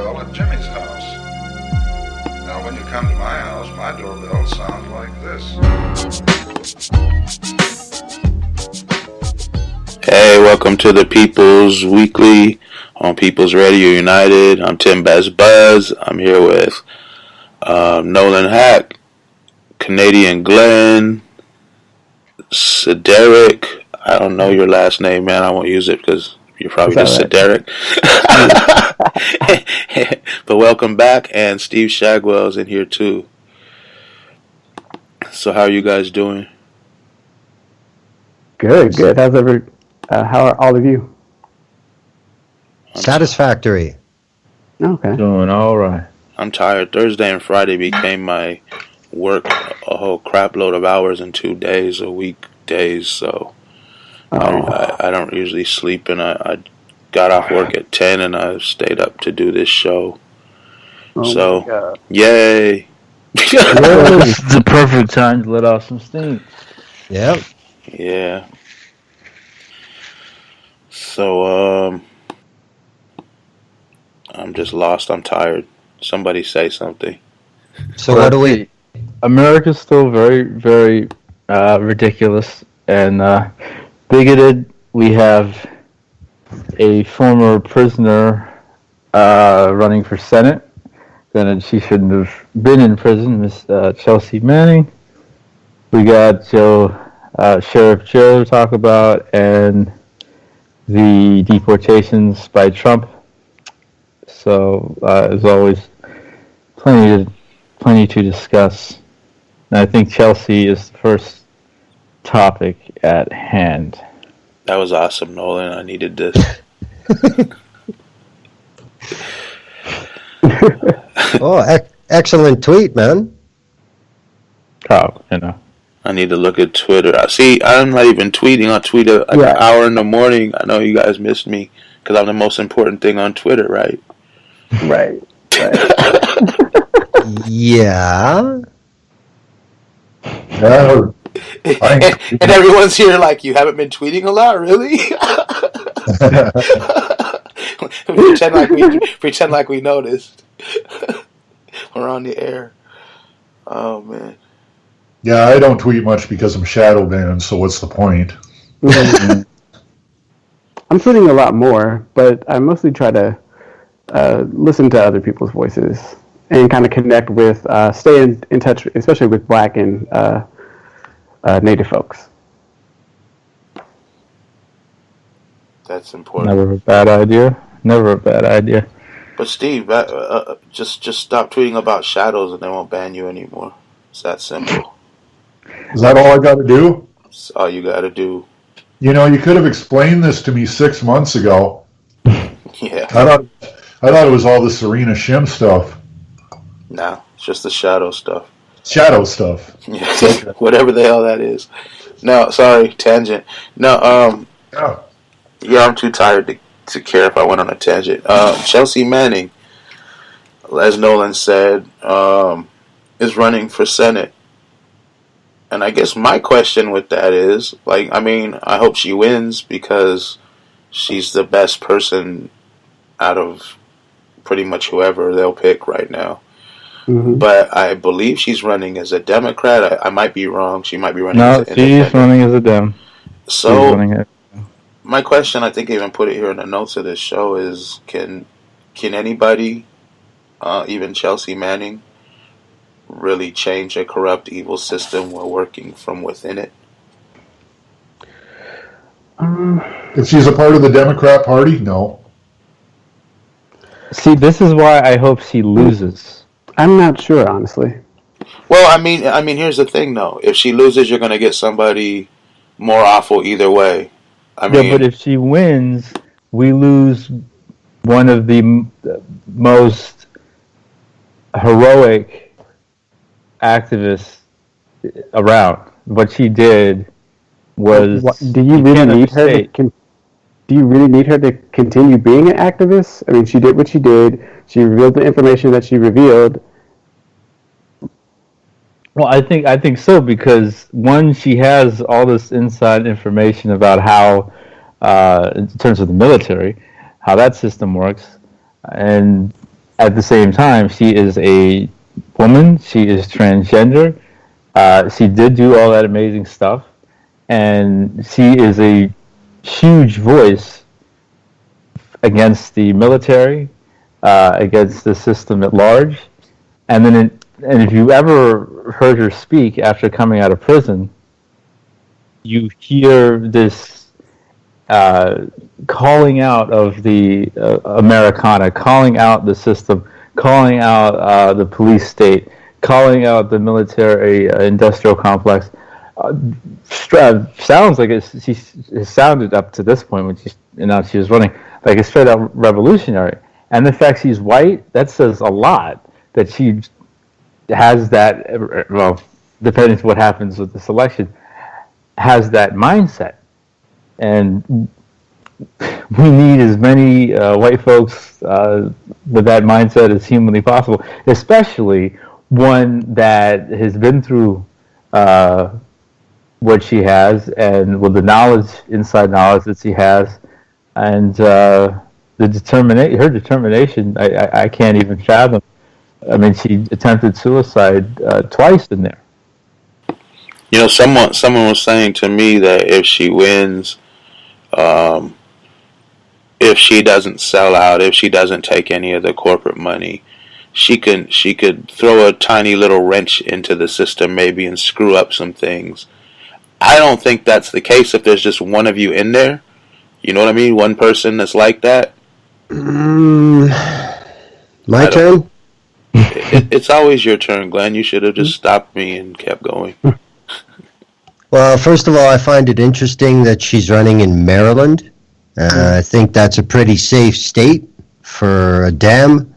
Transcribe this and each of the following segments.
doorbell at Jimmy's house. Now when you come to my house, my doorbell sounds like this. Hey, welcome to the People's Weekly on People's Radio United. I'm Tim Best Buzz. I'm here with Nolan Hack, Canadian Glenn, Cedric. I don't know your last name, man. I won't use it because you're probably just Cedric. But welcome back, and Steve Shagwell's in here too. So how are you guys doing? Good. How are all of you? Satisfactory. Okay. Doing all right. I'm tired. Thursday and Friday became my work a whole crap load of hours in 2 days, a week days. So I don't usually sleep, and I got off work at 10, and I stayed up to do this show. So yay! This is the perfect time to let off some steam. Yep. Yeah. So I'm just lost. I'm tired. Somebody say something. So what do we? America's still very, very ridiculous and bigoted. We have a former prisoner running for Senate. Granted, she shouldn't have been in prison, Miss Chelsea Manning. We got Sheriff Joe to talk about, and the deportations by Trump. So, as always, plenty to discuss. And I think Chelsea is the first topic at hand. That was awesome, Nolan. I needed this. Excellent tweet, man. Oh, you know. I need to look at Twitter. See, I'm not even tweeting. I tweet an hour in the morning. I know you guys missed me because I'm the most important thing on Twitter, right? Right. Yeah. No. And everyone's here like, you haven't been tweeting a lot, really? pretend like we noticed. We're on the air. Oh man. Yeah, I don't tweet much because I'm shadow banned, so what's the point? I'm tweeting a lot more, but I mostly try to listen to other people's voices and kind of connect with, stay in touch, especially with Black and Native folks. That's important. Never a bad idea. But Steve, just stop tweeting about shadows and they won't ban you anymore. It's that simple. Is that all I got to do? That's all you got to do. You know, you could have explained this to me 6 months ago. Yeah. I thought it was all the Serena Shim stuff. No, it's just the shadow stuff. Shadow stuff. Yeah, whatever the hell that is. No, sorry, tangent. No, yeah, I'm too tired to care if I went on a tangent. Chelsea Manning, as Nolan said, is running for Senate. And I guess my question with that is, I hope she wins because she's the best person out of pretty much whoever they'll pick right now. Mm-hmm. But I believe she's running as a Democrat. I might be wrong. She might be running as an independent. No, she's running as a Dem. So, my question, I think I even put it here in the notes of this show, is can anybody, even Chelsea Manning, really change a corrupt, evil system while working from within it? If she's a part of the Democrat Party, no. See, this is why I hope she loses. I'm not sure, honestly. Well, I mean, here's the thing, though. If she loses, you're going to get somebody more awful either way. Yeah, but if she wins, we lose one of the most heroic activists around. What she did was... Do you really need her to... Do you really need her to continue being an activist? I mean, she did what she did. She revealed the information that she revealed. Well, I think so, because one, she has all this inside information about how, in terms of the military, how that system works, and at the same time, she is a woman. She is transgender. She did do all that amazing stuff, and she is a huge voice against the military, against the system at large. And then, and if you ever heard her speak after coming out of prison, you hear this calling out of the Americana, calling out the system, calling out the police state, calling out the military industrial complex. Sounds like she sounded up to this point when she announced she was running like a straight up revolutionary. And the fact she's white, that says a lot. That she has that, well, depending on what happens with this election, has that mindset. And we need as many white folks with that mindset as humanly possible, especially one that has been through what she has, and with the knowledge, inside knowledge that she has, and her determination, I can't even fathom. I mean, she attempted suicide twice in there. You know, someone was saying to me that if she wins, if she doesn't sell out, if she doesn't take any of the corporate money, she could throw a tiny little wrench into the system maybe and screw up some things. I don't think that's the case if there's just one of you in there. You know what I mean? One person that's like that. My turn? It's always your turn, Glenn. You should have just stopped me and kept going. Well, first of all, I find it interesting that she's running in Maryland. I think that's a pretty safe state for a Dem.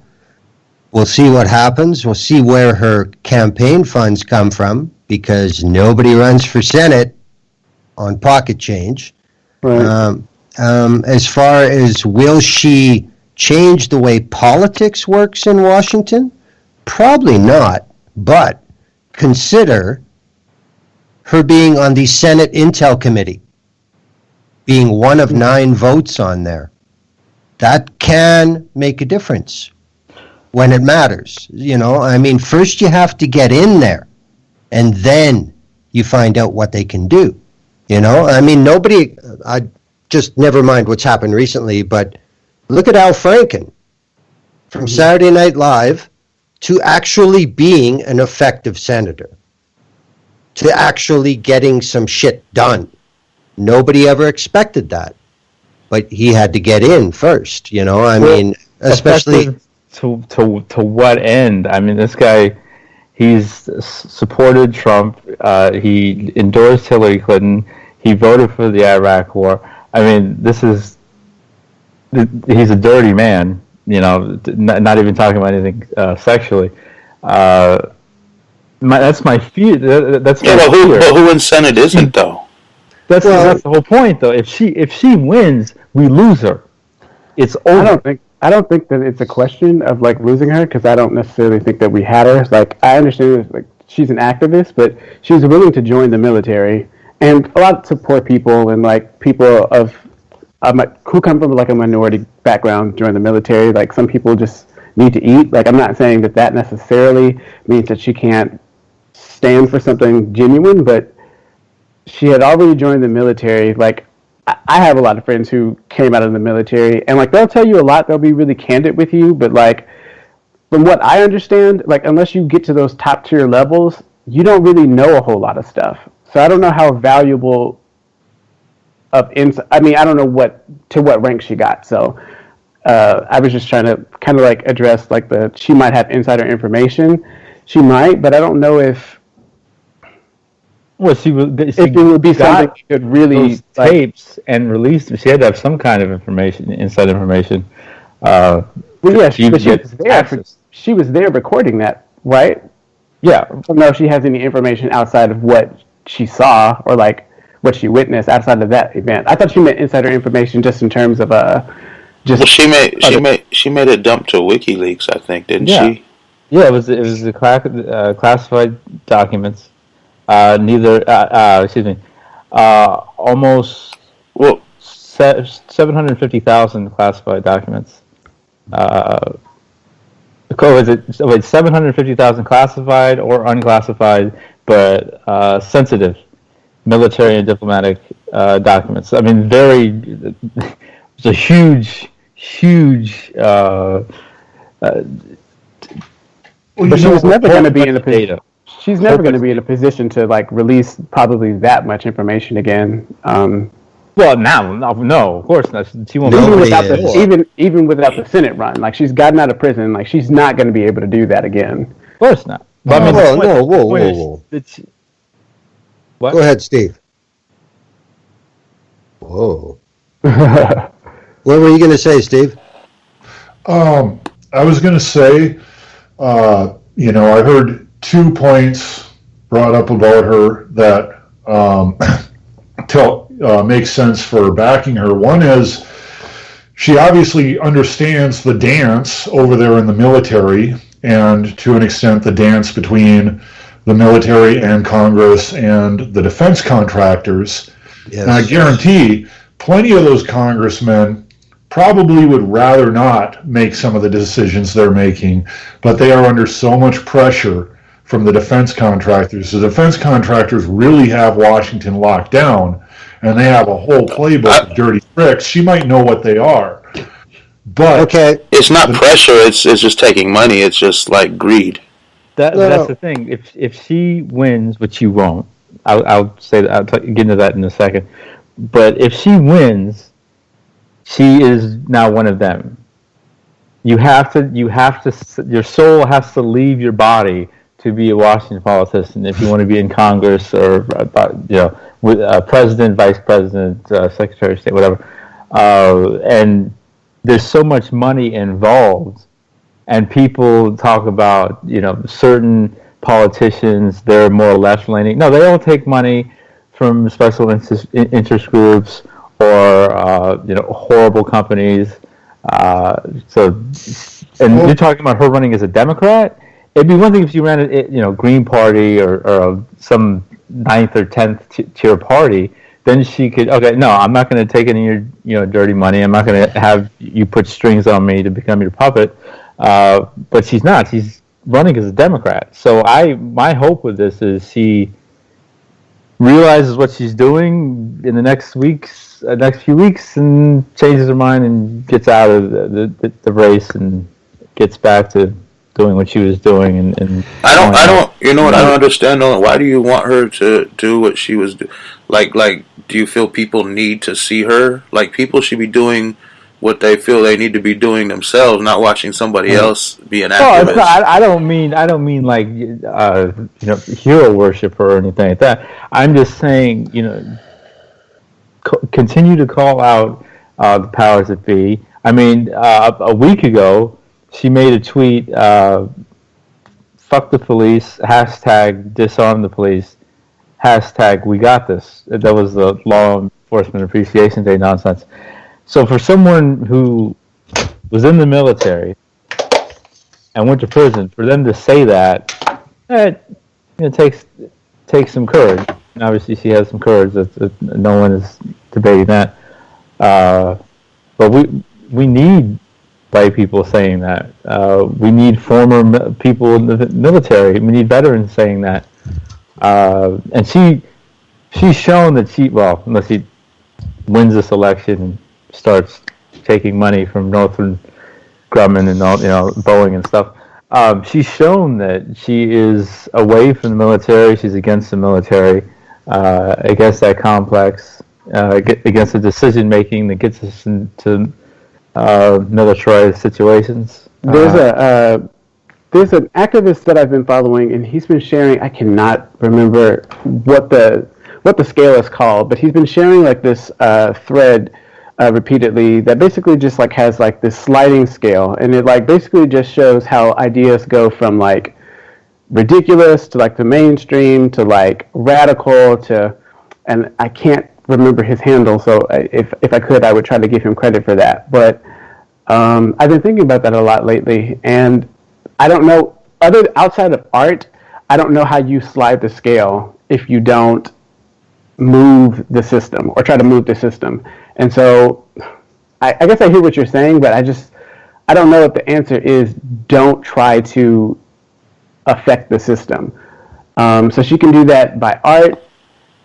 We'll see what happens. We'll see where her campaign funds come from, because nobody runs for Senate on pocket change. Right. As far as will she change the way politics works in Washington? Probably not, but consider her being on the Senate Intel Committee, being one of 9 votes on there. That can make a difference when it matters. You know, I mean, first you have to get in there, and then you find out what they can do. You know, I mean, I just never mind what's happened recently, but look at Al Franken from Saturday Night Live to actually being an effective senator, to actually getting some shit done. Nobody ever expected that, but he had to get in first, you know, I mean, especially to what end? I mean, this guy, he's supported Trump, he endorsed Hillary Clinton, he voted for the Iraq War. I mean, he's a dirty man, you know, not even talking about anything sexually. That's my fear. That's my fear. But who in Senate isn't, though? That's the whole point, though. If she wins, we lose her. It's over. I don't think that it's a question of like losing her, because I don't necessarily think that we had her. Like, I understand like she's an activist, but she was willing to join the military, and a lot to poor people and like people of who come from like a minority background join the military. Like, some people just need to eat. Like, I'm not saying that necessarily means that she can't stand for something genuine, but she had already joined the military. Like, I have a lot of friends who came out of the military, and like they'll tell you a lot. They'll be really candid with you, but like from what I understand, like unless you get to those top tier levels, you don't really know a whole lot of stuff. So I don't know how valuable I mean, I don't know what rank she got. So I was just trying to kind of like address like she might have insider information. She might, but I don't know if. Well, if it would be something you could really tapes and release. She had to have some kind of information, inside information. Well, yeah, she was there. She was there recording that, right? Yeah. I don't know if she has any information outside of what she saw or like what she witnessed outside of that event. I thought she meant insider information just in terms of just. Well, she made a dump to WikiLeaks, I think, didn't she? Yeah, it was the classified documents. Almost 750,000 classified documents. It's 750,000 classified or unclassified, but sensitive military and diplomatic documents. I mean, it's a huge. But she was never going to be in a data. position. She's never going to be in a position to like release probably that much information again. Well, no, of course not. She won't. Even without the Senate run, like she's gotten out of prison, like she's not going to be able to do that again. Of course not. But I mean, whoa. What? Go ahead, Steve. Whoa. What were you going to say, Steve? I was going to say, I heard 2 points brought up about her that makes sense for backing her. One is she obviously understands the dance over there in the military, and to an extent the dance between the military and Congress and the defense contractors. Yes. And I guarantee plenty of those congressmen probably would rather not make some of the decisions they're making, but they are under so much pressure from the defense contractors. The defense contractors really have Washington locked down, and they have a whole playbook of dirty tricks. She might know what they are. But okay, it's not pressure, it's just taking money. It's just like greed. That's the thing. If she wins, which she won't, I'll say that. I'll get into that in a second. But if she wins, she is now one of them. You have to. Your soul has to leave your body to be a Washington politician if you want to be in Congress or with president, vice president, secretary of state, whatever. And there's so much money involved. And people talk about, certain politicians, they're more left-leaning. No, they all take money from special interest groups or, horrible companies. You're talking about her running as a Democrat? It'd be one thing if you ran a Green Party or some 9th or 10th tier party. Then she could, no, I'm not going to take any of your dirty money. I'm not going to have you put strings on me to become your puppet. But she's not. She's running as a Democrat. So my hope with this is she realizes what she's doing in the next few weeks, and changes her mind and gets out of the race and gets back to doing what she was doing. And I don't. You know what? I don't understand. Nolan. Why do you want her to do what she was doing? Like, do you feel people need to see her? Like, people should be doing what they feel they need to be doing themselves, not watching somebody else be an activist. I don't mean like hero worship or anything like that. I'm just saying, continue to call out the powers that be. I mean, a week ago, she made a tweet, fuck the police, hashtag disarm the police, hashtag we got this. That was the Law Enforcement Appreciation Day nonsense. So for someone who was in the military and went to prison, for them to say that, it takes some courage. And obviously she has some courage. No one is debating that. But we need white people saying that. We need former people in the military. We need veterans saying that. And she's shown that unless she wins this election and starts taking money from Northrop Grumman and all, Boeing and stuff. She's shown that she is away from the military. She's against the military, against that complex, against the decision making that gets us into militarized situations. There's an activist that I've been following, and he's been sharing. I cannot remember what the scale is called, but he's been sharing like this thread repeatedly that basically just like has like this sliding scale, and it like basically just shows how ideas go from like ridiculous to like the mainstream to like radical to, and I can't remember his handle, so if I could, I would try to give him credit for that. But I've been thinking about that a lot lately, and I don't know, outside of art, I don't know how you slide the scale if you don't move the system or try to move the system. And so I guess I hear what you're saying, but I I don't know if the answer is don't try to affect the system. So she can do that by art,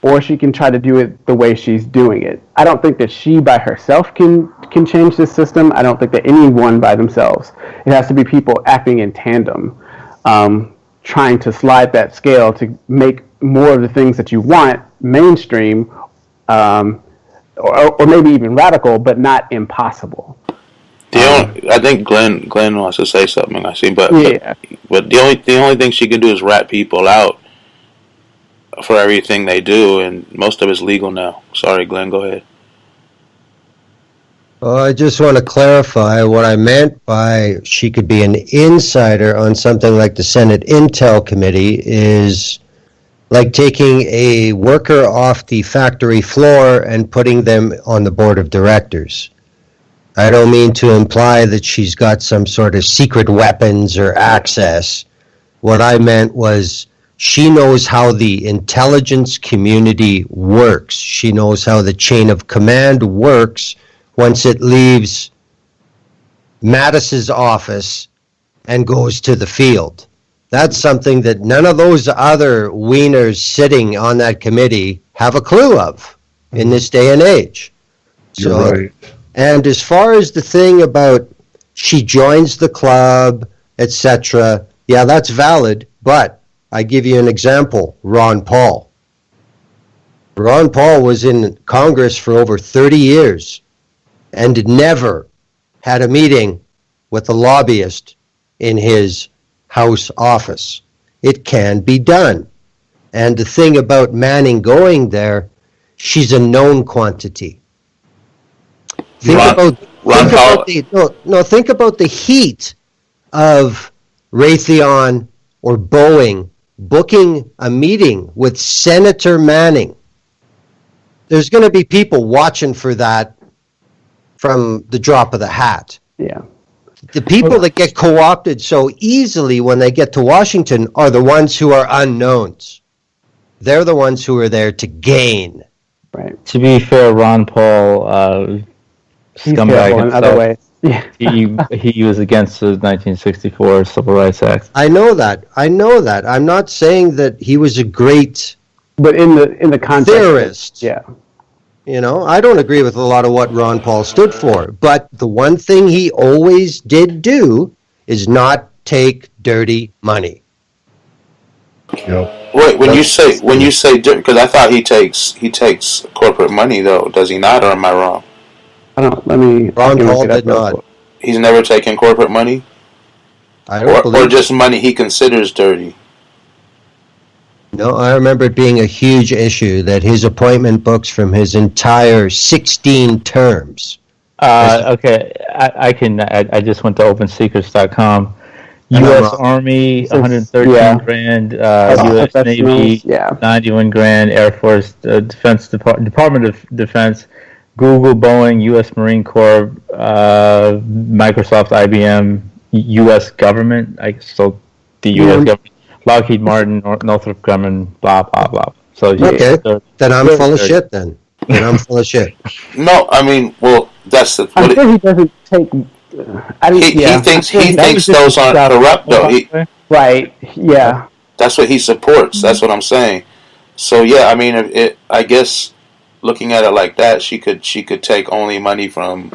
or she can try to do it the way she's doing it. I don't think that she by herself can change this system. I don't think that anyone by themselves. It has to be people acting in tandem, trying to slide that scale to make more of the things that you want mainstream, or maybe even radical, but not impossible. I think Glenn wants to say something. I see, but the only thing she can do is rat people out for everything they do, and most of it's legal now. Sorry, Glenn, go ahead. Well, I just want to clarify what I meant by she could be an insider on something like the Senate Intel Committee is like taking a worker off the factory floor and putting them on the board of directors. I don't mean to imply that she's got some sort of secret weapons or access. What I meant was she knows how the intelligence community works. She knows how the chain of command works once it leaves Mattis's office and goes to the field. That's something that none of those other wieners sitting on that committee have a clue of in this day and age. You're right. And as far as the thing about she joins the club, etc., yeah, that's valid, but I give you an example, Ron Paul. Ron Paul was in Congress for over 30 years and never had a meeting with a lobbyist in his House office. It can be done. And the thing about Manning going there, she's a known quantity. Think about the heat of Raytheon or Boeing booking a meeting with Senator Manning. There's going to be people watching for that from the drop of the hat. Yeah. The people that get co-opted so easily when they get to Washington are the ones who are unknowns. They're the ones who are there to gain. Right. To be fair, Ron Paul, scumbag in other ways. Yeah. he was against the 1964 Civil Rights Act. I know that. I'm not saying that he was a great But in the context, theorist. yeah. You know, I don't agree with a lot of what Ron Paul stood for, but the one thing he always did do is not take dirty money. Yep. Wait, when you say because I thought he takes corporate money though, does he not, or am I wrong? I don't. Let me. Ron let me Paul look it up did real not. quick. He's never taken corporate money, I don't or believe. just money he considers dirty. No, I remember it being a huge issue that his appointment books from his entire 16 terms. Okay, I just went to OpenSecrets.com. U.S. Army, 113 grand. U.S. Navy, 91 grand. Air Force, Department of Defense, Google, Boeing, U.S. Marine Corps, Microsoft, IBM, U.S. government. So the U.S. government. Lockheed Martin, Northrop Grumman, blah, blah, blah. So, Okay, then I'm full of shit then. I'm full of shit. No, I mean, well, that's the. I'm sure he doesn't take. He thinks those aren't corrupt though. Right. Yeah. That's what he supports. That's what I'm saying. So yeah, I mean, I guess looking at it like that, she could take only money from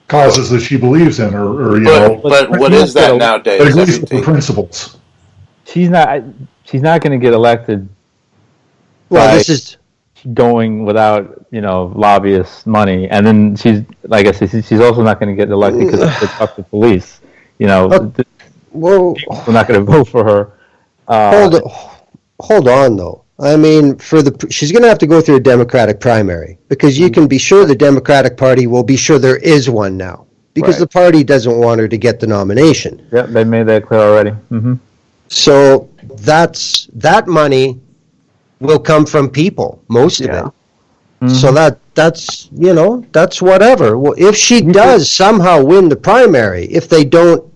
Causes that she believes in, or but what is that nowadays? That agrees with the principles. She's not going to get elected. Well, this is going without lobbyist money, and then she's like I said, she's also not going to get elected because it's up to police. well, we're not going to vote for her. Hold on though. I mean, she's going to have to go through a Democratic primary because you can be sure the Democratic Party will be sure there is one now because the party doesn't want her to get the nomination. Yep, they made that clear already. Mm-hmm. So that money will come from people, most of it. Mm-hmm. So that's whatever. Well, if she does somehow win the primary, if they don't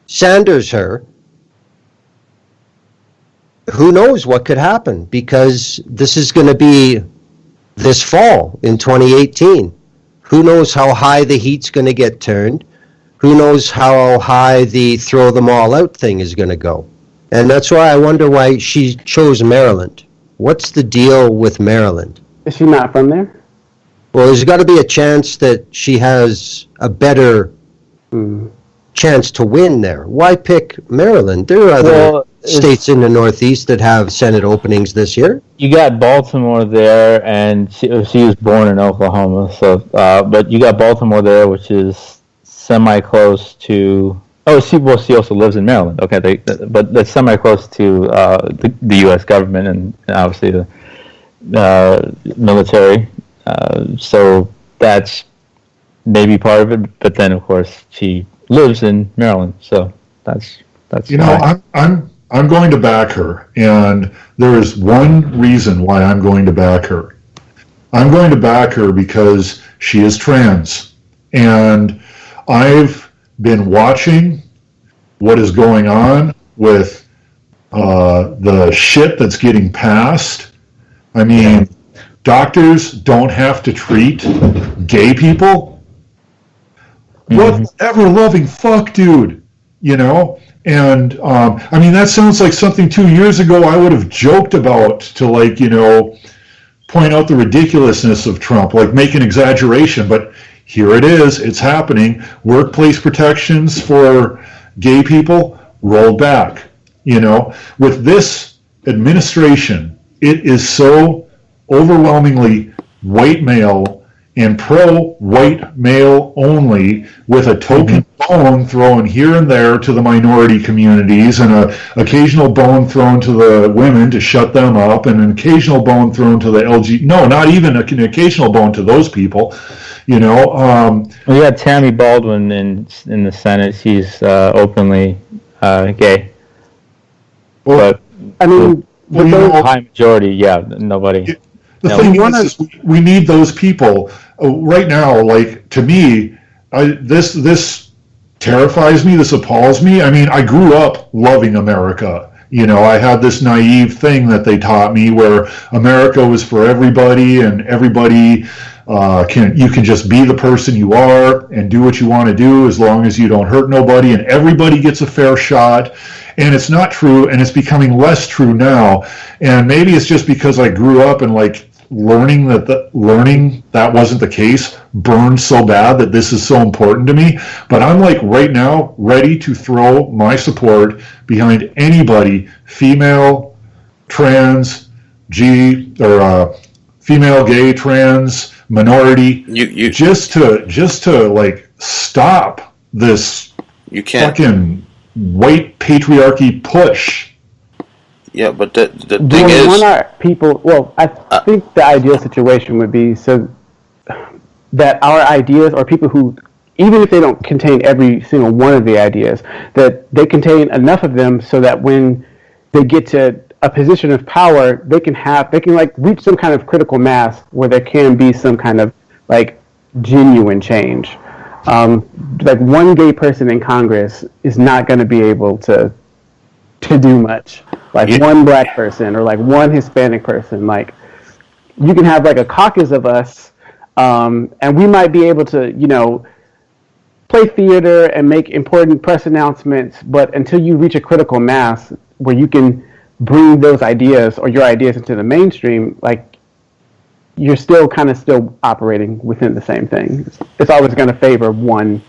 Sanders her, who knows what could happen, because this is going to be this fall in 2018. Who knows how high the heat's going to get turned? who knows how high the throw them all out thing is going to go. And that's why I wonder why she chose Maryland. What's the deal with Maryland? Is she not from there? Well, there's got to be a chance that she has a better chance to win there. Why pick Maryland? There are other states in the Northeast that have Senate openings this year. You got Baltimore there, and she was born in Oklahoma. So, but you got Baltimore there, which is semi-close to. Oh, she also lives in Maryland. Okay, but that's semi-close to the U.S. government and obviously the military. So that's maybe part of it. But then, of course, she lives in Maryland. So that's. You know, I'm going to back her, and there is one reason why I'm going to back her. I'm going to back her because she is trans, and I've been watching what is going on with the shit that's getting passed. I mean, doctors don't have to treat gay people. Whatever loving fuck, dude, you know? And, I mean, that sounds like something 2 years ago I would have joked about to, like, you know, point out the ridiculousness of Trump, like make an exaggeration, but here it is, it's happening. Workplace protections for gay people rolled back, you know. With this administration, it is so overwhelmingly white male and pro-white male only, with a token bone thrown here and there to the minority communities, and an occasional bone thrown to the women to shut them up, and an occasional bone thrown to the no, not even an occasional bone to those people, you know. We got Tammy Baldwin in the Senate. She's openly gay. Well, but I mean, the high majority, yeah, nobody. The thing is we need those people right now. Like, to me, this terrifies me. This appalls me. I mean, I grew up loving America. You know, I had this naive thing that they taught me where America was for everybody, and everybody you can just be the person you are and do what you want to do as long as you don't hurt nobody, and everybody gets a fair shot. And it's not true, and it's becoming less true now. And maybe it's just because I grew up and, like, learning that wasn't the case burned so bad that this is so important to me. But I'm, like, right now ready to throw my support behind anybody, female, trans, female, gay, trans, minority, just to like stop this fucking white patriarchy push. Yeah, but the thing is, when are people? Well, I think the ideal situation would be so that our ideas, or people who, even if they don't contain every single one of the ideas, that they contain enough of them so that when they get to a position of power, they can like reach some kind of critical mass where there can be some kind of like genuine change. Like one gay person in Congress is not going to be able to do much. Like one black person or like one Hispanic person, like you can have like a caucus of us, and we might be able to, you know, play theater and make important press announcements, but until you reach a critical mass where you can bring those ideas or your ideas into the mainstream, like you're still operating within the same thing. It's always going to favor one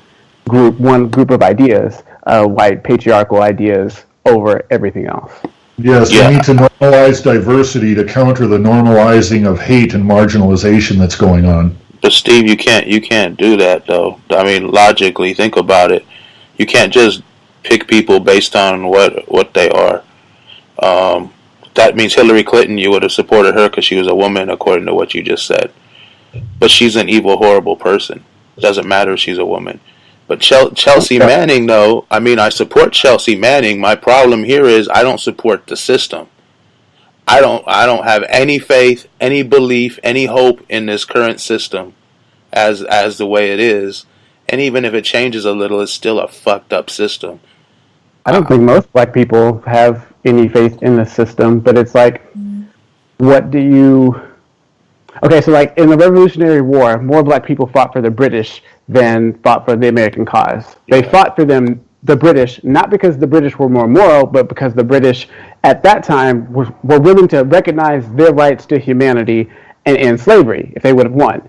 group of ideas, white patriarchal ideas, over everything else. Yes, we need to normalize diversity to counter the normalizing of hate and marginalization that's going on. But Steve, you can't do that though. I mean, logically, think about it. You can't just pick people based on what they are. That means Hillary Clinton, you would have supported her because she was a woman, according to what you just said. But she's an evil, horrible person. Doesn't matter if she's a woman. But Chelsea Manning, though, I mean, I support Chelsea Manning. My problem here is I don't support the system. I don't have any faith, any belief, any hope in this current system as the way it is. And even if it changes a little, it's still a fucked up system. I don't think most black people have any faith in the system, but it's like, what do you... Okay, so like in the Revolutionary War, more black people fought for the British than fought for the American cause. They Yeah. fought for them, the British, not because the British were more moral, but because the British at that time were willing to recognize their rights to humanity and end slavery if they would have won.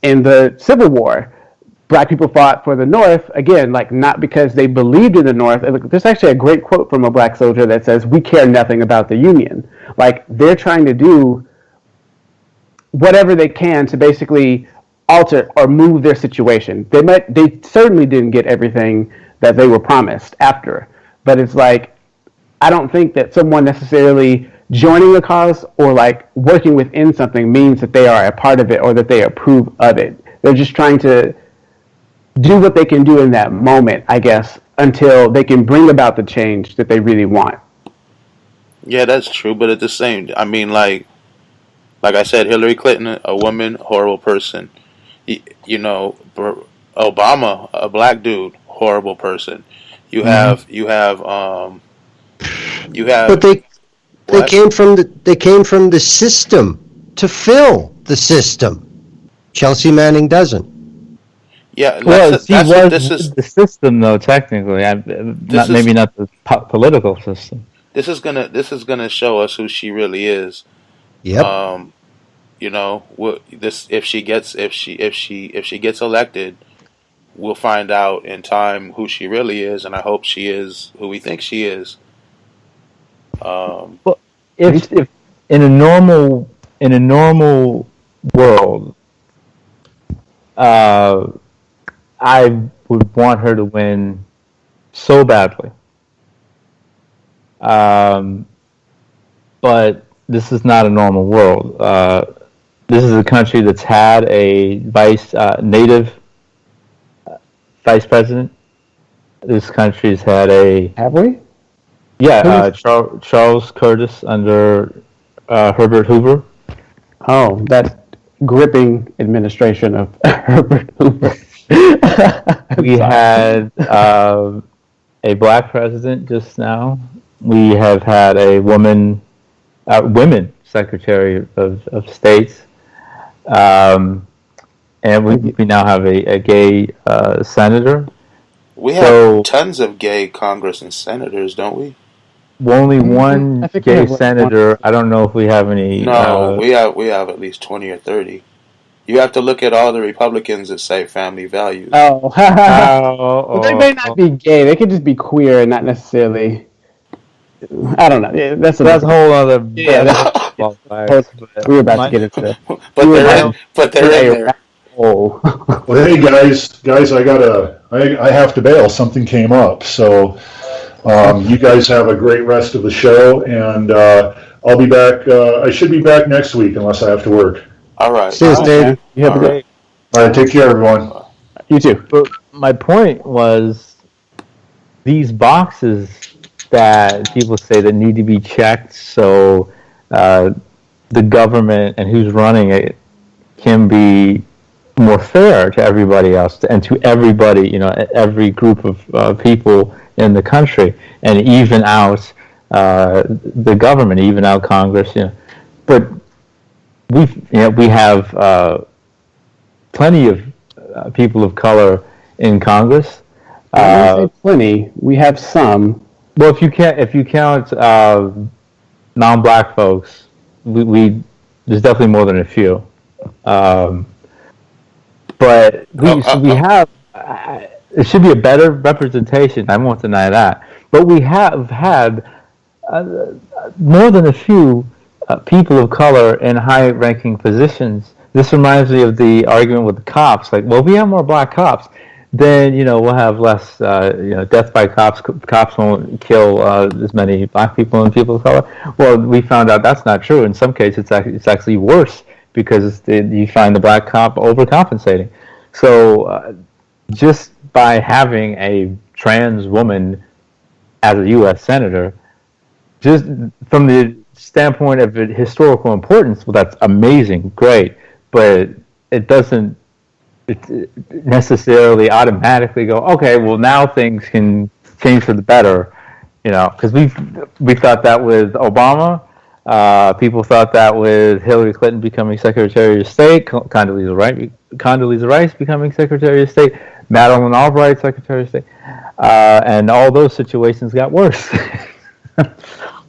In the Civil War, black people fought for the North, again, like not because they believed in the North. There's actually a great quote from a black soldier that says, "We care nothing about the Union." Like, they're trying to do whatever they can to basically alter or move their situation. They certainly didn't get everything that they were promised after, but it's like, I don't think that someone necessarily joining a cause or like working within something means that they are a part of it or that they approve of it. They're just trying to do what they can do in that moment, I guess, until they can bring about the change that they really want. Yeah, that's true. But at the same, I mean, like I said, Hillary Clinton, a woman, horrible person. You know, Obama, a black dude, horrible person. You have But they what? came from the system to fill the system. Chelsea Manning doesn't. Yeah, Well, she was this is the system, though. Technically, maybe not the political system. this is gonna show us who she really is. Yep. You know, if she gets elected, we'll find out in time who she really is, and I hope she is who we think she is. If in a normal world, I would want her to win so badly. But this is not a normal world. This is a country that's had a native vice president. This country's had Have we? Charles Curtis under Herbert Hoover. Oh, that gripping administration of Herbert Hoover. We had a black president just now. We have had a women Secretary of State, and we now have a gay senator. We have tons of gay Congress and senators, don't we? Only one I think we gay have, like, senator. I don't know if we have any. No, we have at least 20 or 30. You have to look at all the Republicans that say family values. Oh, well, they may not be gay. They could just be queer and not necessarily. I don't know. Yeah, that's a whole other. Yeah, we were about to get into. But they're in there. Oh. Well, hey guys, I have to bail. Something came up, so you guys have a great rest of the show, and I'll be back. I should be back next week unless I have to work. All right. See you, Dave. You have a good. All right, take care, everyone. You too. But my point was these boxes that people say that need to be checked so the government and who's running it can be more fair to everybody else and to everybody, every group of people in the country, and even out the government, even out Congress. But we have plenty of people of color in Congress. When I say plenty, we have some. Well, if you count non-black folks, we there's definitely more than a few. But we have. It should be a better representation. I won't deny that. But we have had more than a few people of color in high-ranking positions. This reminds me of the argument with the cops. Like, well, if we have more black cops, then we'll have less death by cops. Cops won't kill as many black people and people of color. Well, we found out that's not true. In some cases, it's actually worse because you find the black cop overcompensating. So just by having a trans woman as a U.S. senator, just from the standpoint of historical importance, well, that's amazing, great, but it doesn't necessarily automatically go, okay, well, now things can change for the better, because we thought that with Obama, People thought that with Hillary Clinton becoming Secretary of State, Condoleezza Rice becoming Secretary of State, Madeleine Albright Secretary of State, and all those situations got worse.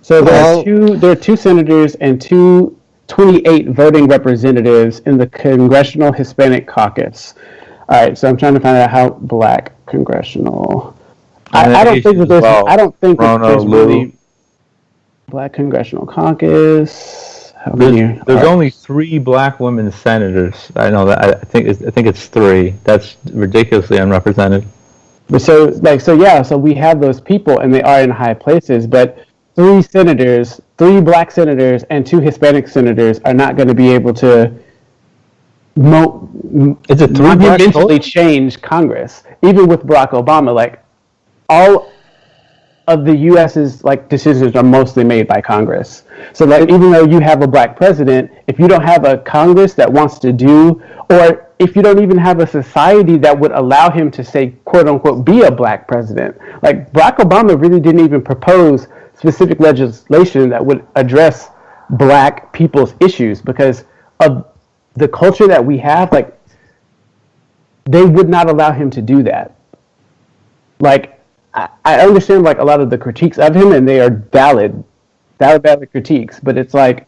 So there are two senators and 28 voting representatives in the Congressional Hispanic Caucus. All right, so I'm trying to find out how black congressional. I don't think that there's. I don't think that there's really black congressional caucus. There's only 3 black women senators. I know that. I think it's 3. That's ridiculously unrepresented. But so we have those people, and they are in high places. But 3 senators, 3 black senators, and 2 Hispanic senators are not going to be able to monumentally change Congress. Even with Barack Obama, like all of the U.S.'s like decisions are mostly made by Congress. So like even though you have a black president, if you don't have a Congress that wants to do, or if you don't even have a society that would allow him to say, quote unquote, be a black president. Like Barack Obama really didn't even propose specific legislation that would address black people's issues because of the culture that we have. Like they would not allow him to do that. Like I understand like a lot of the critiques of him, and they are valid critiques. But it's like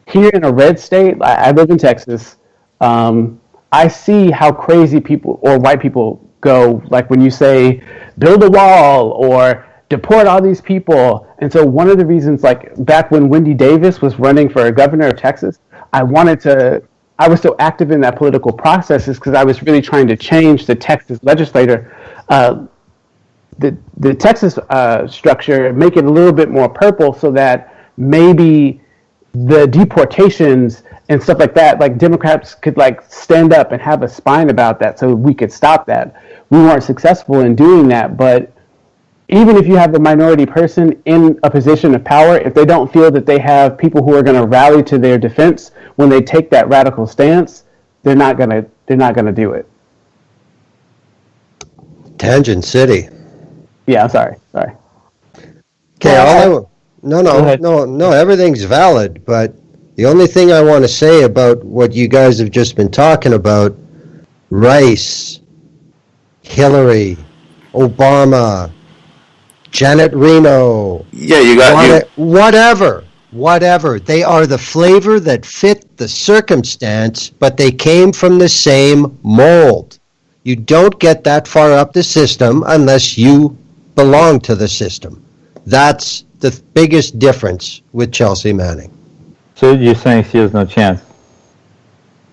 here in a red state, I live in Texas. I see how crazy people or white people go. Like when you say build a wall or deport all these people. And so one of the reasons, like back when Wendy Davis was running for governor of Texas, I was so active in that political process is because I was really trying to change the Texas legislature. The Texas structure, make it a little bit more purple so that maybe the deportations and stuff like that, like Democrats could like stand up and have a spine about that so we could stop that. We weren't successful in doing that, but even if you have a minority person in a position of power, if they don't feel that they have people who are going to rally to their defense when they take that radical stance, they're not going to do it. Tangent City. Yeah, I'm sorry. Okay, no, everything's valid, but the only thing I want to say about what you guys have just been talking about, Rice, Hillary, Obama, Janet Reno. Yeah, you got whatever. They are the flavor that fit the circumstance, but they came from the same mold. You don't get that far up the system unless you belong to the system. That's the biggest difference with Chelsea Manning. So you're saying she has no chance?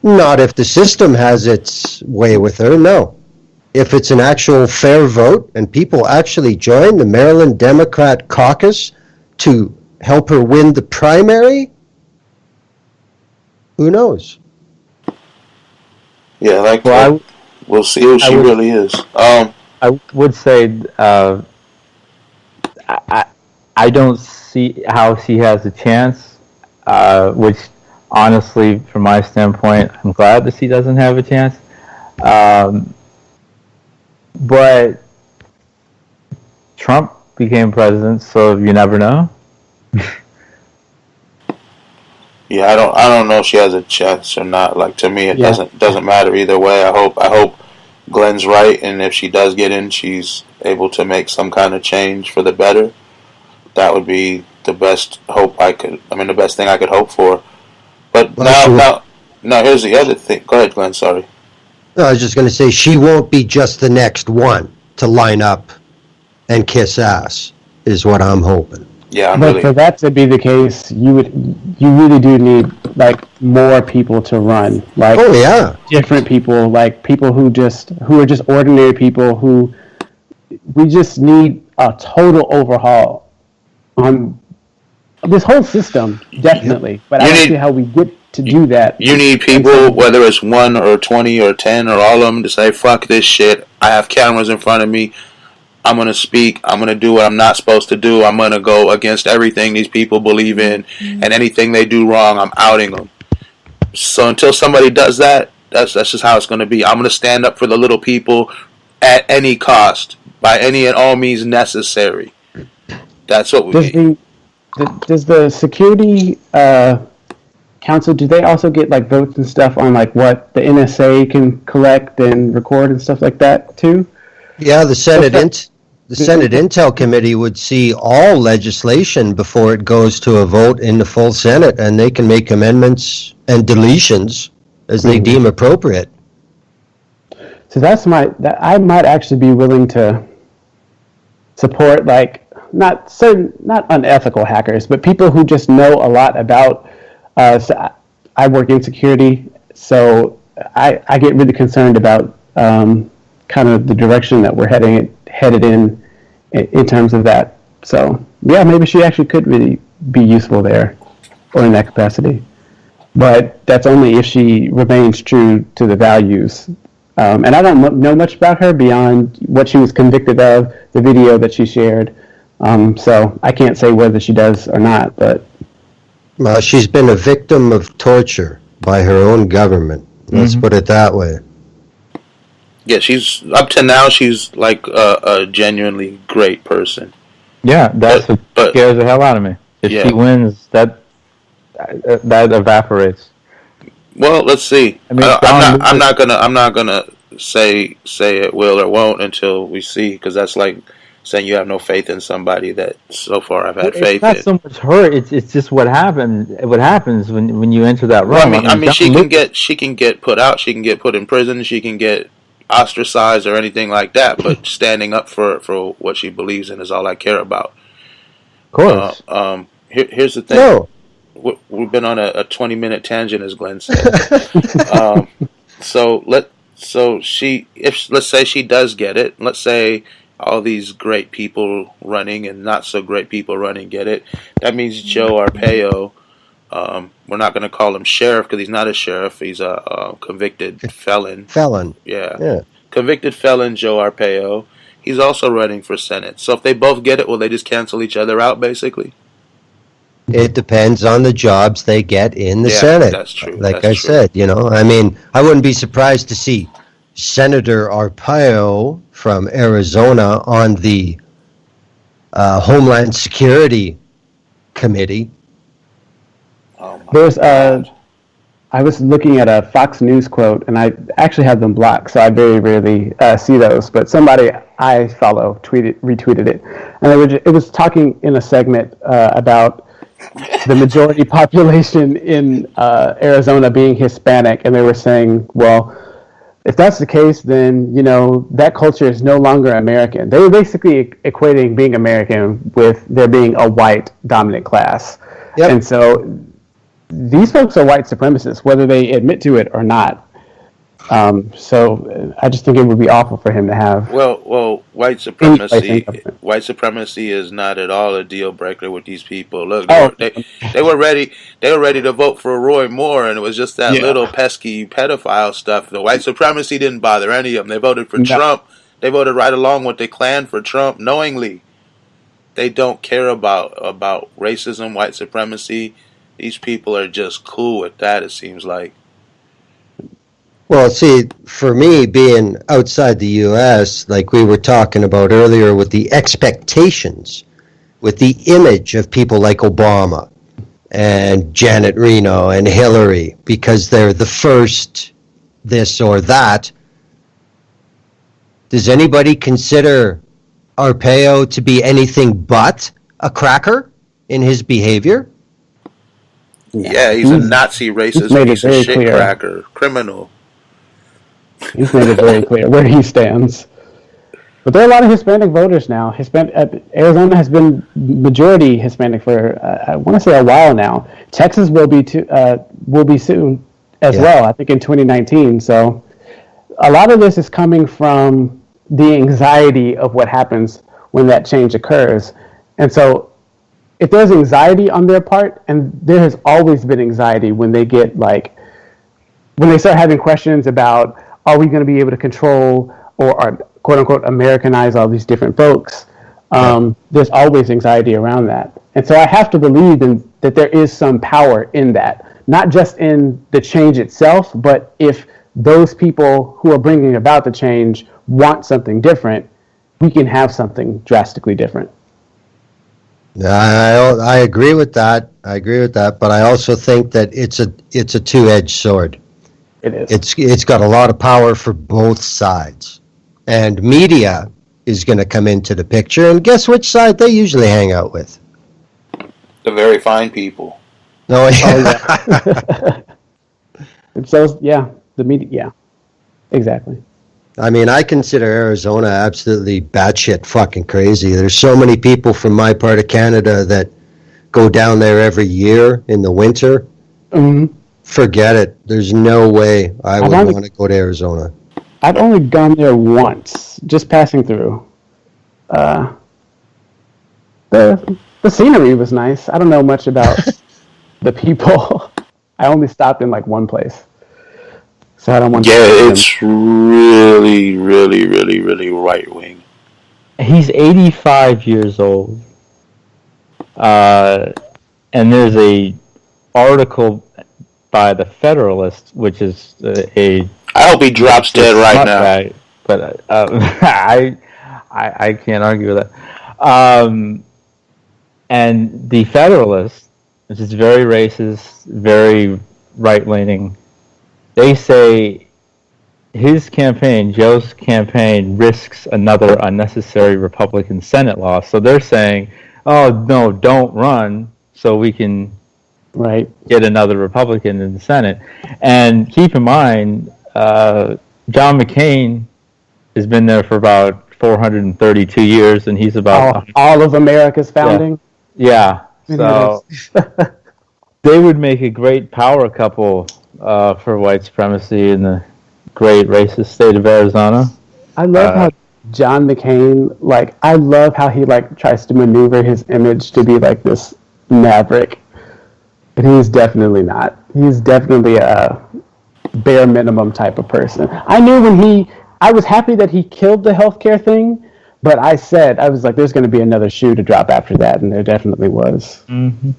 Not if the system has its way with her, no. If it's an actual fair vote and people actually join the Maryland Democrat caucus to help her win the primary, who knows? Yeah, we'll see who she really is. I would say I don't see how she has a chance, which honestly, from my standpoint, I'm glad that she doesn't have a chance. But Trump became president, so you never know. Yeah, I don't know if she has a chance or not. Like to me, it doesn't matter either way. I hope Glenn's right, and if she does get in, she's able to make some kind of change for the better. That would be the best hope the best thing I could hope for. But now, here's the other thing. Go ahead, Glenn. Sorry. No, I was just going to say she won't be just the next one to line up and kiss ass, is what I'm hoping. Yeah, for that to be the case, you really do need like more people to run. Like different people, like people who are just ordinary people who we just need a total overhaul on this whole system, definitely. But I don't see how we get to do that. You need people, whether it's 1 or 20 or 10 or all of them, to say, fuck this shit. I have cameras in front of me. I'm going to speak. I'm going to do what I'm not supposed to do. I'm going to go against everything these people believe in. And anything they do wrong, I'm outing them. So until somebody does that, that's just how it's going to be. I'm going to stand up for the little people at any cost, by any and all means necessary. That's what we need. does the security council, do they also get like votes and stuff on like what the NSA can collect and record and stuff like that too? Yeah, the Senate Intel Committee would see all legislation before it goes to a vote in the full Senate, and they can make amendments and deletions as they deem appropriate. So I might actually be willing to support like not unethical hackers, but people who just know a lot about. So I work in security, so I get really concerned about kind of the direction that we're headed in terms of that. So yeah, maybe she actually could really be useful there, or in that capacity. But that's only if she remains true to the values. And I don't know much about her beyond what she was convicted of, the video that she shared. So I can't say whether she does or not. But She's been a victim of torture by her own government. Let's put it that way. Yeah, she's up to now. She's like a genuinely great person. Yeah, that's what scares the hell out of me. If she wins, that evaporates. Well, let's see. I mean, I'm not gonna say it will or won't until we see, because that's like saying you have no faith in somebody that so far I've had faith in. It's not so much her. It's just what happens. What happens when you enter that room? Well, I mean, she can get put out. She can get put in prison. She can get ostracized or anything like that. But standing up for what she believes in is all I care about. Of course. Here's the thing. No. We've been on a 20-minute tangent, as Glenn said. Let's say she does get it. Let's say all these great people running and not so great people running get it. That means Joe Arpaio. We're not going to call him sheriff because he's not a sheriff. He's a convicted felon. Yeah. Convicted felon Joe Arpaio. He's also running for Senate. So if they both get it, will they just cancel each other out, basically? It depends on the jobs they get in the Senate. That's true. Like I said, I mean, I wouldn't be surprised to see Senator Arpaio from Arizona on the Homeland Security Committee. There's I was looking at a Fox News quote, and I actually have them blocked, so I very rarely see those. But somebody I follow retweeted it, and it was talking in a segment about the majority population in Arizona being Hispanic, and they were saying, well, if that's the case, then, that culture is no longer American. They were basically equating being American with there being a white dominant class. Yep. And so these folks are white supremacists, whether they admit to it or not. So I just think it would be awful for him to have. Well, white supremacy is not at all a deal breaker with these people. Look, they were ready to vote for Roy Moore, and it was just that little pesky pedophile stuff. The white supremacy didn't bother any of them. They voted for Trump. They voted right along with the Klan for Trump knowingly. They don't care about racism, white supremacy. These people are just cool with that, it seems like. Well, see, for me, being outside the U.S., like we were talking about earlier with the expectations, with the image of people like Obama and Janet Reno and Hillary, because they're the first this or that, does anybody consider Arpaio to be anything but a cracker in his behavior? Yeah, he's a Nazi racist piece of shit cracker, criminal. He's made it very clear where he stands. But there are a lot of Hispanic voters now. Arizona has been majority Hispanic for I want to say a while now. Texas will be soon as well. I think in 2019. So a lot of this is coming from the anxiety of what happens when that change occurs. And so if there's anxiety on their part, and there has always been anxiety when they get when they start having questions about, are we going to be able to control or quote unquote Americanize all these different folks? There's always anxiety around that. And so I have to believe that there is some power in that, not just in the change itself, but if those people who are bringing about the change want something different, we can have something drastically different. I agree with that. I agree with that, but I also think that it's a two-edged sword. It is. It's got a lot of power for both sides, and media is going to come into the picture. And guess which side they usually hang out with? The very fine people. No, And so, yeah, the media, yeah, exactly. I mean, I consider Arizona absolutely batshit fucking crazy. There's so many people from my part of Canada that go down there every year in the winter. Mm-hmm. Forget it. There's no way I would only- want to go to Arizona. I've only gone there once, just passing through. The scenery was nice. I don't know much about the people. I only stopped in like one place, so I don't want. Yeah, to it's really, really, really, really right wing. He's 85 years old. And there's a article by the Federalist, which is a I hope he drops dead right now. guy, but I can't argue with that. And the Federalist, which is very racist, very right-leaning, they say his campaign, Joe's campaign, risks another unnecessary Republican Senate loss. So they're saying, oh, no, don't run so we can right. get another Republican in the Senate. And keep in mind, John McCain has been there for about 432 years, and he's about... all of America's founding? Yeah. So they would make a great power couple for white supremacy in the great racist state of Arizona. I love how John McCain, like, I love how he, like, tries to maneuver his image to be, like, this maverick. But he's definitely not. He's definitely a bare minimum type of person. I knew I was happy that he killed the healthcare thing, but I was like, there's going to be another shoe to drop after that, and there definitely was. Mm-hmm.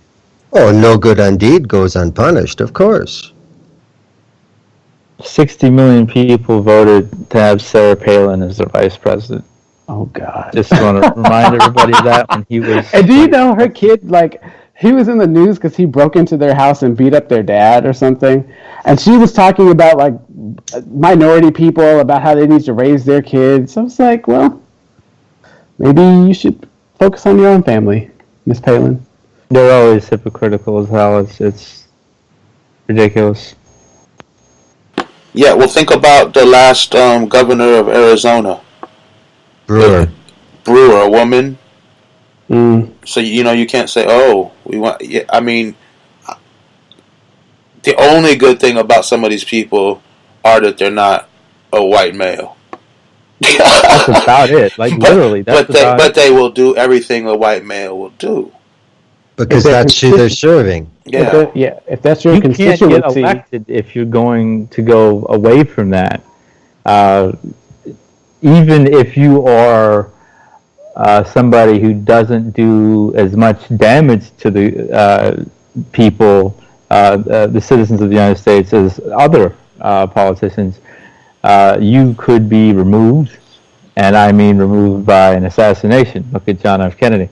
Oh, no good undeed goes unpunished, of course. 60 million people voted to have Sarah Palin as their vice president. Oh, God. Just want to remind everybody of that when he was... And do you know her kid, like, he was in the news because he broke into their house and beat up their dad or something. And she was talking about, like, minority people, about how they need to raise their kids. I was like, well, maybe you should focus on your own family, Miss Palin. They're always hypocritical as hell. It's ridiculous. Yeah, well, think about the last governor of Arizona. Brewer. Brewer, a woman. Mm. So, you can't say, oh, we want... Yeah, I mean, the only good thing about some of these people are that they're not a white male. That's about it. Like, literally, that's about it. But they will do everything a white male will do. Because that's who they're serving. Yeah. If that's your You can't constituency. get elected if you're going to go away from that. Even if you are somebody who doesn't do as much damage to the people, the citizens of the United States, as other politicians, you could be removed, and I mean removed by an assassination. Look at John F. Kennedy.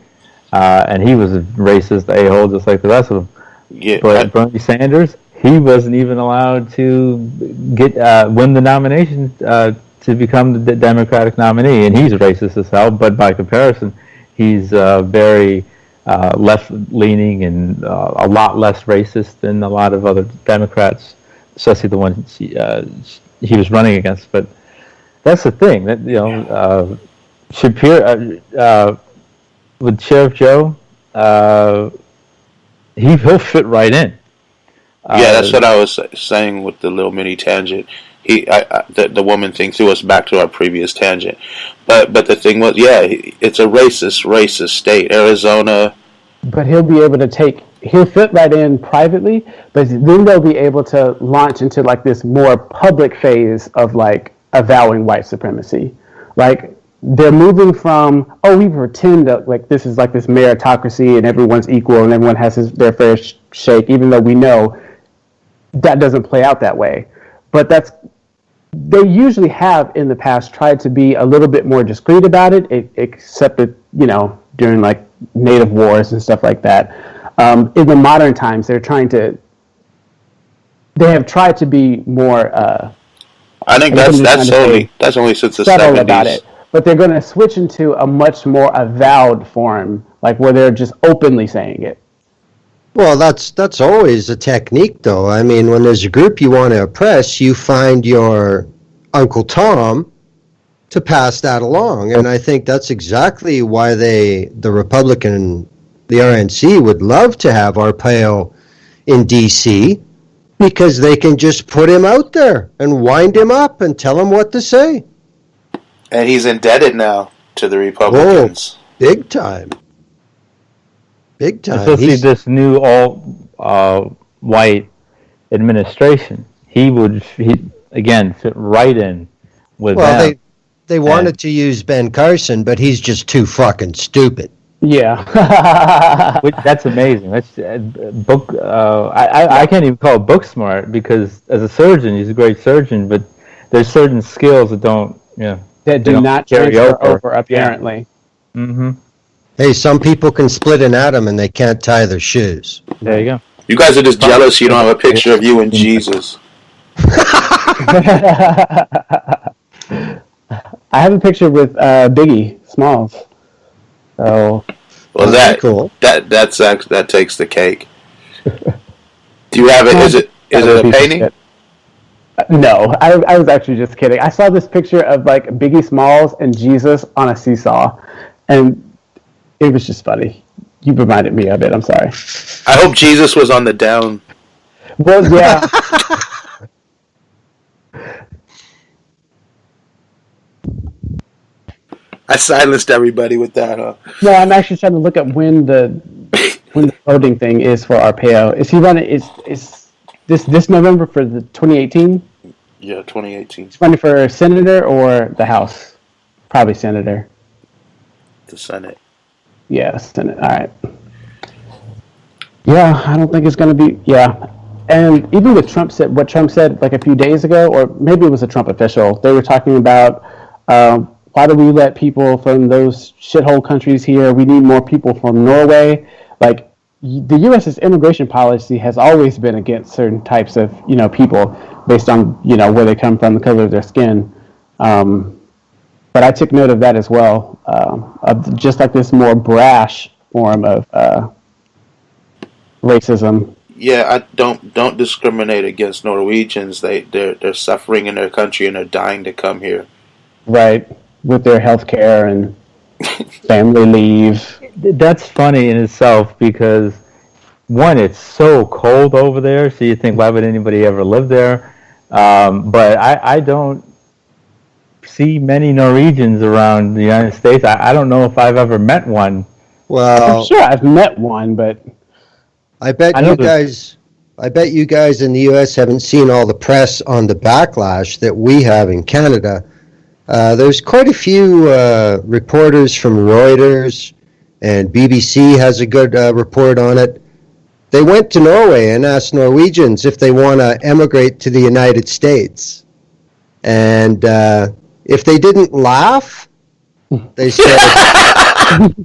And he was a racist a-hole just like the rest of them. Yeah, But Bernie Sanders, he wasn't even allowed to win the nomination to become the Democratic nominee, and he's racist as hell. But by comparison, he's very left-leaning and a lot less racist than a lot of other Democrats, especially the ones he was running against. But that's the thing that Shapiro. With Sheriff Joe, he'll fit right in. Yeah, that's what I was saying with the little mini tangent. The woman thing threw us back to our previous tangent. But the thing was, it's a racist state, Arizona. But he'll be able to he'll fit right in privately, but then they'll be able to launch into like this more public phase of like avowing white supremacy. Like, they're moving from, we pretend that like this is like this meritocracy and everyone's equal and everyone has their fair shake, even though we know that doesn't play out that way. But they usually have in the past tried to be a little bit more discreet about it, except that, during like native wars and stuff like that. In the modern times, they have tried to be more. I think that's only since the subtle 70s. about it, but they're going to switch into a much more avowed form, like where they're just openly saying it. Well, that's always a technique, though. I mean, when there's a group you want to oppress, you find your Uncle Tom to pass that along, and I think that's exactly why the RNC would love to have Arpaio in D.C., because they can just put him out there and wind him up and tell him what to say. And he's indebted now to the Republicans. Oh, big time. Big time. Especially this new all-white administration. He again fit right in with them. They wanted to use Ben Carson, but he's just too fucking stupid. Yeah. That's amazing. That's book. I can't even call it book smart, because as a surgeon, he's a great surgeon, but there's certain skills that don't do not carry over apparently. Yeah. Mm-hmm. Hey, some people can split an atom and they can't tie their shoes. There you go. You guys are just jealous you don't have a picture of you and Jesus. I have a picture with Biggie Smalls. So, well, that's cool. That takes the cake. Do you have it? Is it a painting? No, I was actually just kidding. I saw this picture of like Biggie Smalls and Jesus on a seesaw, and it was just funny. You reminded me of it. I'm sorry. I hope Jesus was on the down. Well, yeah. I silenced everybody with that. No, I'm actually trying to look up when the voting thing is for Arpaio. Is he running? Is this November for the 2018? Yeah, 2018. He's running for senator or the House? Probably senator. The Senate. Yeah, Senate. All right. Yeah, I don't think it's going to be. Yeah, and even with what Trump said like a few days ago, or maybe it was a Trump official. They were talking about. Why do we let people from those shithole countries here? We need more people from Norway. Like, the U.S.'s immigration policy has always been against certain types of, people based on, where they come from, the color of their skin. But I took note of that as well, of just like this more brash form of racism. Yeah, I don't discriminate against Norwegians. They're suffering in their country and they're dying to come here. Right. With their health care and family leave. That's funny in itself, because one, it's so cold over there, so you think, why would anybody ever live there? But I don't see many Norwegians around the United States. I don't know if I've ever met one. Well, I'm sure I've met one, but I bet you guys in the U.S. haven't seen all the press on the backlash that we have in Canada. There's quite a few reporters from Reuters, and BBC has a good report on it. They went to Norway and asked Norwegians if they want to emigrate to the United States. And if they didn't laugh, they said,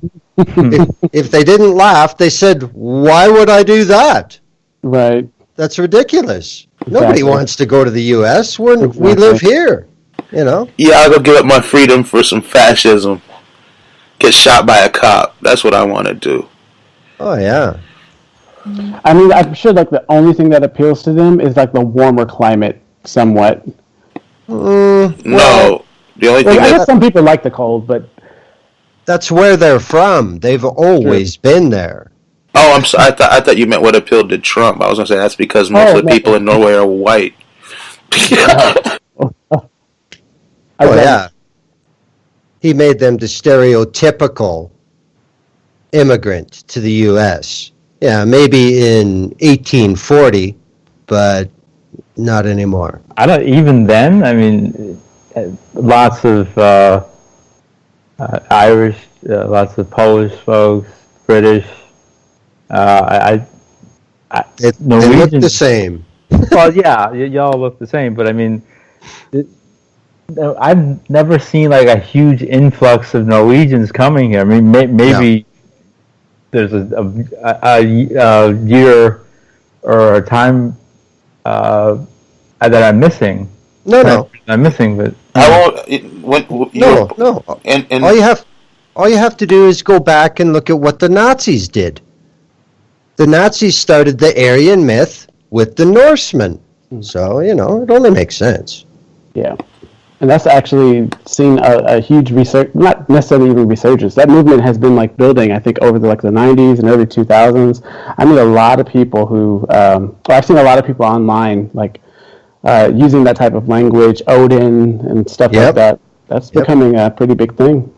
if they didn't laugh, they said, why would I do that? Right. That's ridiculous. Exactly. Nobody wants to go to the U.S. We live here. Yeah, I'll go give up my freedom for some fascism. Get shot by a cop. That's what I want to do. Oh, yeah. I mean, I'm sure like the only thing that appeals to them is like the warmer climate somewhat. No. The only thing I guess some people like the cold, but that's where they're from. They've always been there. Oh, I'm sorry. I thought you meant what appealed to Trump. I was going to say that's because most of the people in Norway are white. Oh, yeah. He made them the stereotypical immigrant to the U.S. Yeah, maybe in 1840, but not anymore. Even then, I mean, lots of Irish, lots of Polish folks, British. They look the same. Well, yeah, y'all look the same, but I mean, I've never seen like a huge influx of Norwegians coming here. I mean, maybe there's a year or a time that I'm missing. No. I'm missing, but No. And All you have to do is go back and look at what the Nazis did. The Nazis started the Aryan myth with the Norsemen. So, it only makes sense. Yeah. And that's actually seen a huge not necessarily even resurgence. That movement has been like building, I think, over the 90s and early 2000s. I meet a lot of people who, I've seen a lot of people online, using that type of language, Odin and stuff like that. That's becoming a pretty big thing.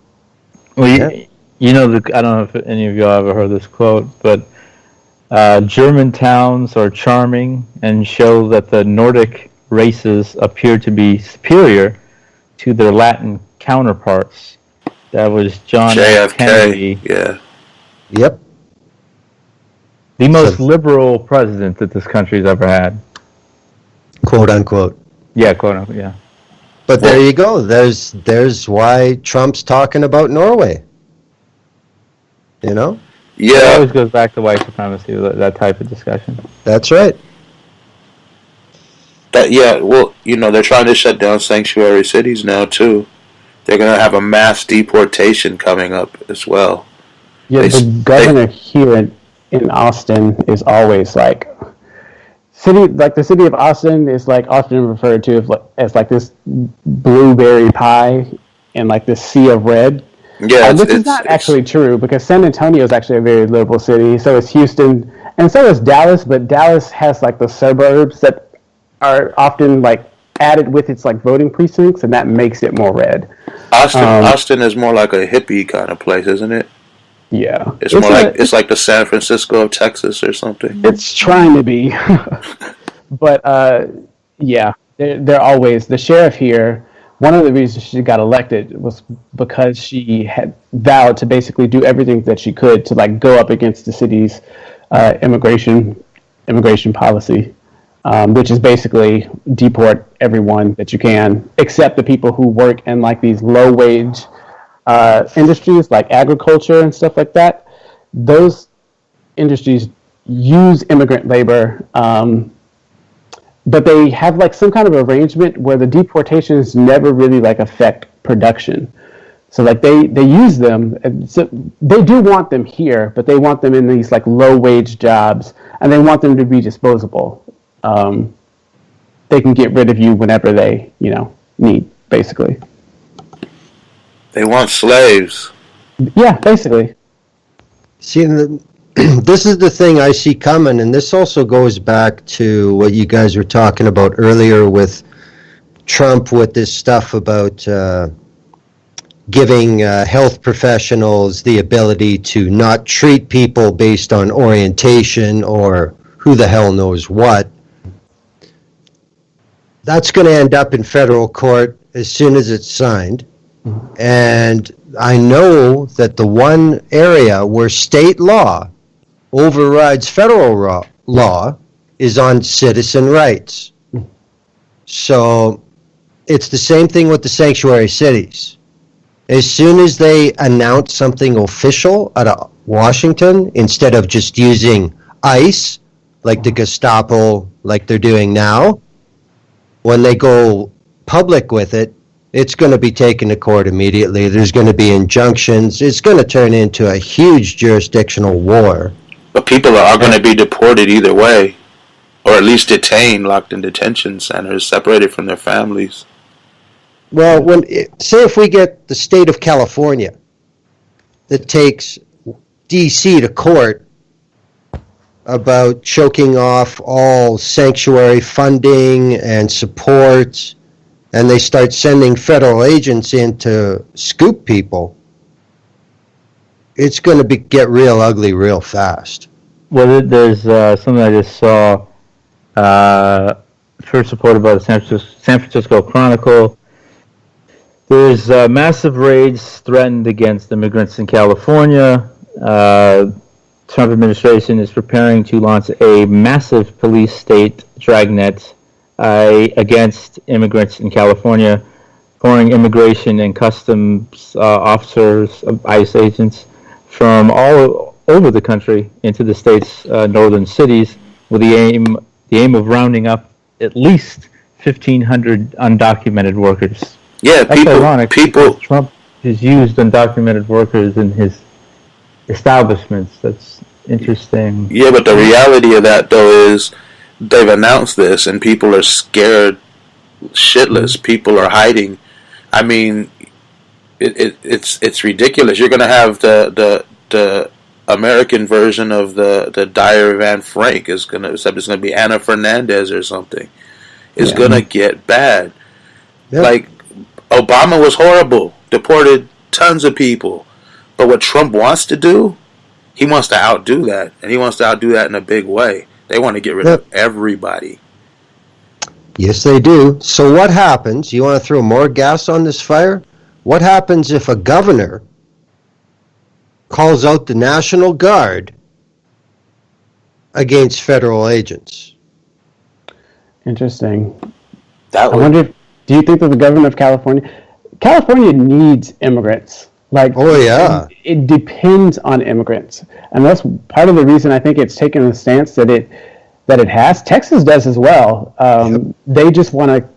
Well, I don't know if any of y'all ever heard this quote, but German towns are charming and show that the Nordic races appear to be superior to their Latin counterparts. That was John F. Kennedy. Yeah. Yep. The most liberal president that this country's ever had. Quote unquote. Yeah, quote unquote, yeah. But there you go. There's why Trump's talking about Norway. Yeah. It always goes back to white supremacy, that type of discussion. That's right. They're trying to shut down sanctuary cities now too. They're going to have a mass deportation coming up as well. Yeah, the governor here in Austin is always the city of Austin is often referred to as this blueberry pie and this sea of red. Yeah, which is not actually true, because San Antonio is actually a very liberal city. So is Houston, and so is Dallas. But Dallas has the suburbs that are often added with its voting precincts, and that makes it more red. Austin is more like a hippie kind of place, isn't it? Yeah, it's more it's like the San Francisco of Texas or something. It's trying to be, but they're always the sheriff here. One of the reasons she got elected was because she had vowed to basically do everything that she could to go up against the city's immigration policy, which is basically deport everyone that you can, except the people who work in these low wage industries like agriculture and stuff like that. Those industries use immigrant labor. But they have some kind of arrangement where the deportations never really affect production. So they use them. So they do want them here, but they want them in these low wage jobs, and they want them to be disposable. They can get rid of you whenever they need, basically. They want slaves. Yeah, basically. See, this is the thing I see coming, and this also goes back to what you guys were talking about earlier with Trump, with this stuff about giving health professionals the ability to not treat people based on orientation or who the hell knows what. That's going to end up in federal court as soon as it's signed. And I know that the one area where state law overrides federal law is on citizen rights. So it's the same thing with the sanctuary cities. As soon as they announce something official out of Washington, instead of just using ICE, like the Gestapo, like they're doing now, when they go public with it, it's going to be taken to court immediately. There's going to be injunctions. It's going to turn into a huge jurisdictional war. But people are going to be deported either way, or at least detained, locked in detention centers, separated from their families. Well, say if we get the state of California that takes D.C. to court about choking off all sanctuary funding and support, and they start sending federal agents in to scoop people, it's going to get real ugly real fast. Well, there's something I just saw, first reported by the San Francisco Chronicle. There's massive raids threatened against immigrants in California. Trump administration is preparing to launch a massive police state dragnet against immigrants in California. pouring immigration and customs officers, ICE agents, from all over the country into the state's northern cities, with the aim of rounding up at least 1,500 undocumented workers. Yeah, That's ironic. Trump has used undocumented workers in his establishments. That's interesting. Yeah, but the reality of that, though, is they've announced this, and people are scared shitless. People are hiding. I mean, it's ridiculous. You're going to have the American version of the Diary of Anne Frank except it's going to be Anna Fernandez or something. It's going to get bad. Yep. Like, Obama was horrible, deported tons of people. But what Trump wants to do, he wants to outdo that. And he wants to outdo that in a big way. They want to get rid of everybody. Yes, they do. So what happens? You want to throw more gas on this fire? What happens if a governor calls out the National Guard against federal agents? Interesting. I wonder, do you think that the governor of California needs immigrants? Like, oh yeah, it depends on immigrants, and that's part of the reason I think it's taken the stance that it has. Texas does as well. They just want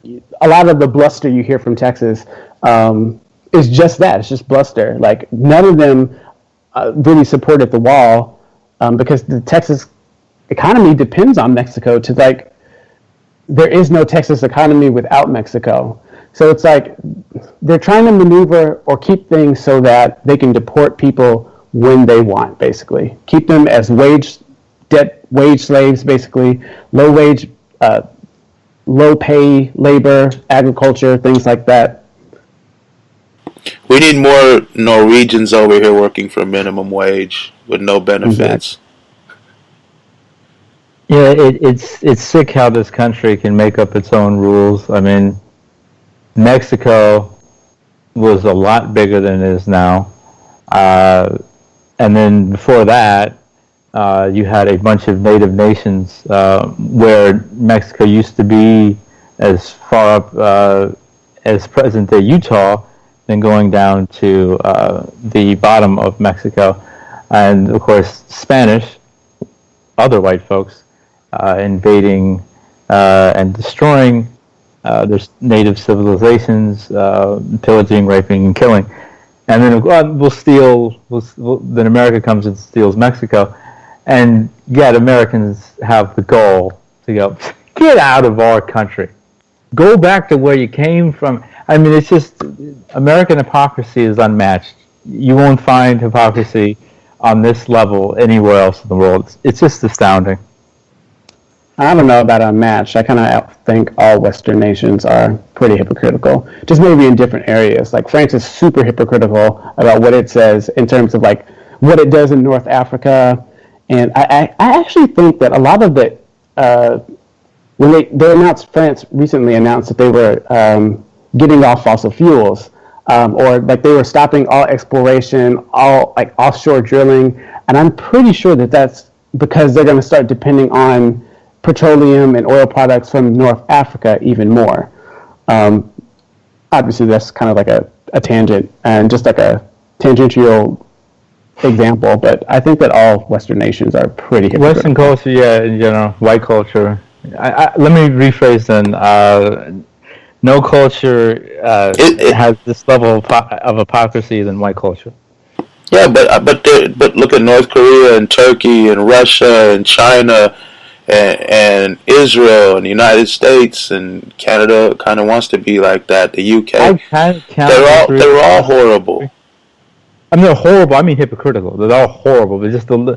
to. A lot of the bluster you hear from Texas is just that. It's just bluster. Like, none of them really supported the wall because the Texas economy depends on Mexico. There is no Texas economy without Mexico. So it's like they're trying to maneuver or keep things so that they can deport people when they want, basically. Keep them as wage slaves, basically, low wage, low pay labor, agriculture, things like that. We need more Norwegians over here working for minimum wage with no benefits. Yeah, it's sick how this country can make up its own rules. I mean, Mexico was a lot bigger than it is now. And then before that, you had a bunch of native nations where Mexico used to be as far up as present-day Utah, then going down to the bottom of Mexico. And, of course, Spanish, other white folks, invading and destroying their native civilizations, pillaging, raping, and killing. And then then America comes and steals Mexico. And yet Americans have the goal to go, get out of our country. Go back to where you came from. I mean, it's just, American hypocrisy is unmatched. You won't find hypocrisy on this level anywhere else in the world. It's just astounding. I don't know about unmatched. I kind of think all Western nations are pretty hypocritical, just maybe in different areas. Like, France is super hypocritical about what it says in terms of like what it does in North Africa. And I actually think that a lot of it, when they announced, France recently announced that they were getting off fossil fuels, or like they were stopping all exploration, all like offshore drilling. And I'm pretty sure that that's because they're going to start depending on petroleum and oil products from North Africa even more. Obviously, that's kind of like a tangent and just like a tangential example, but I think that all Western nations are pretty hypocritical. Western culture, yeah, in general, white culture. Let me rephrase then. No culture has this level of hypocrisy than white culture. Yeah, but look at North Korea and Turkey and Russia and China and Israel and the United States and Canada kind of wants to be like that. The UK, they're all horrible. I mean, they're horrible. I mean, hypocritical. They're all horrible. But just the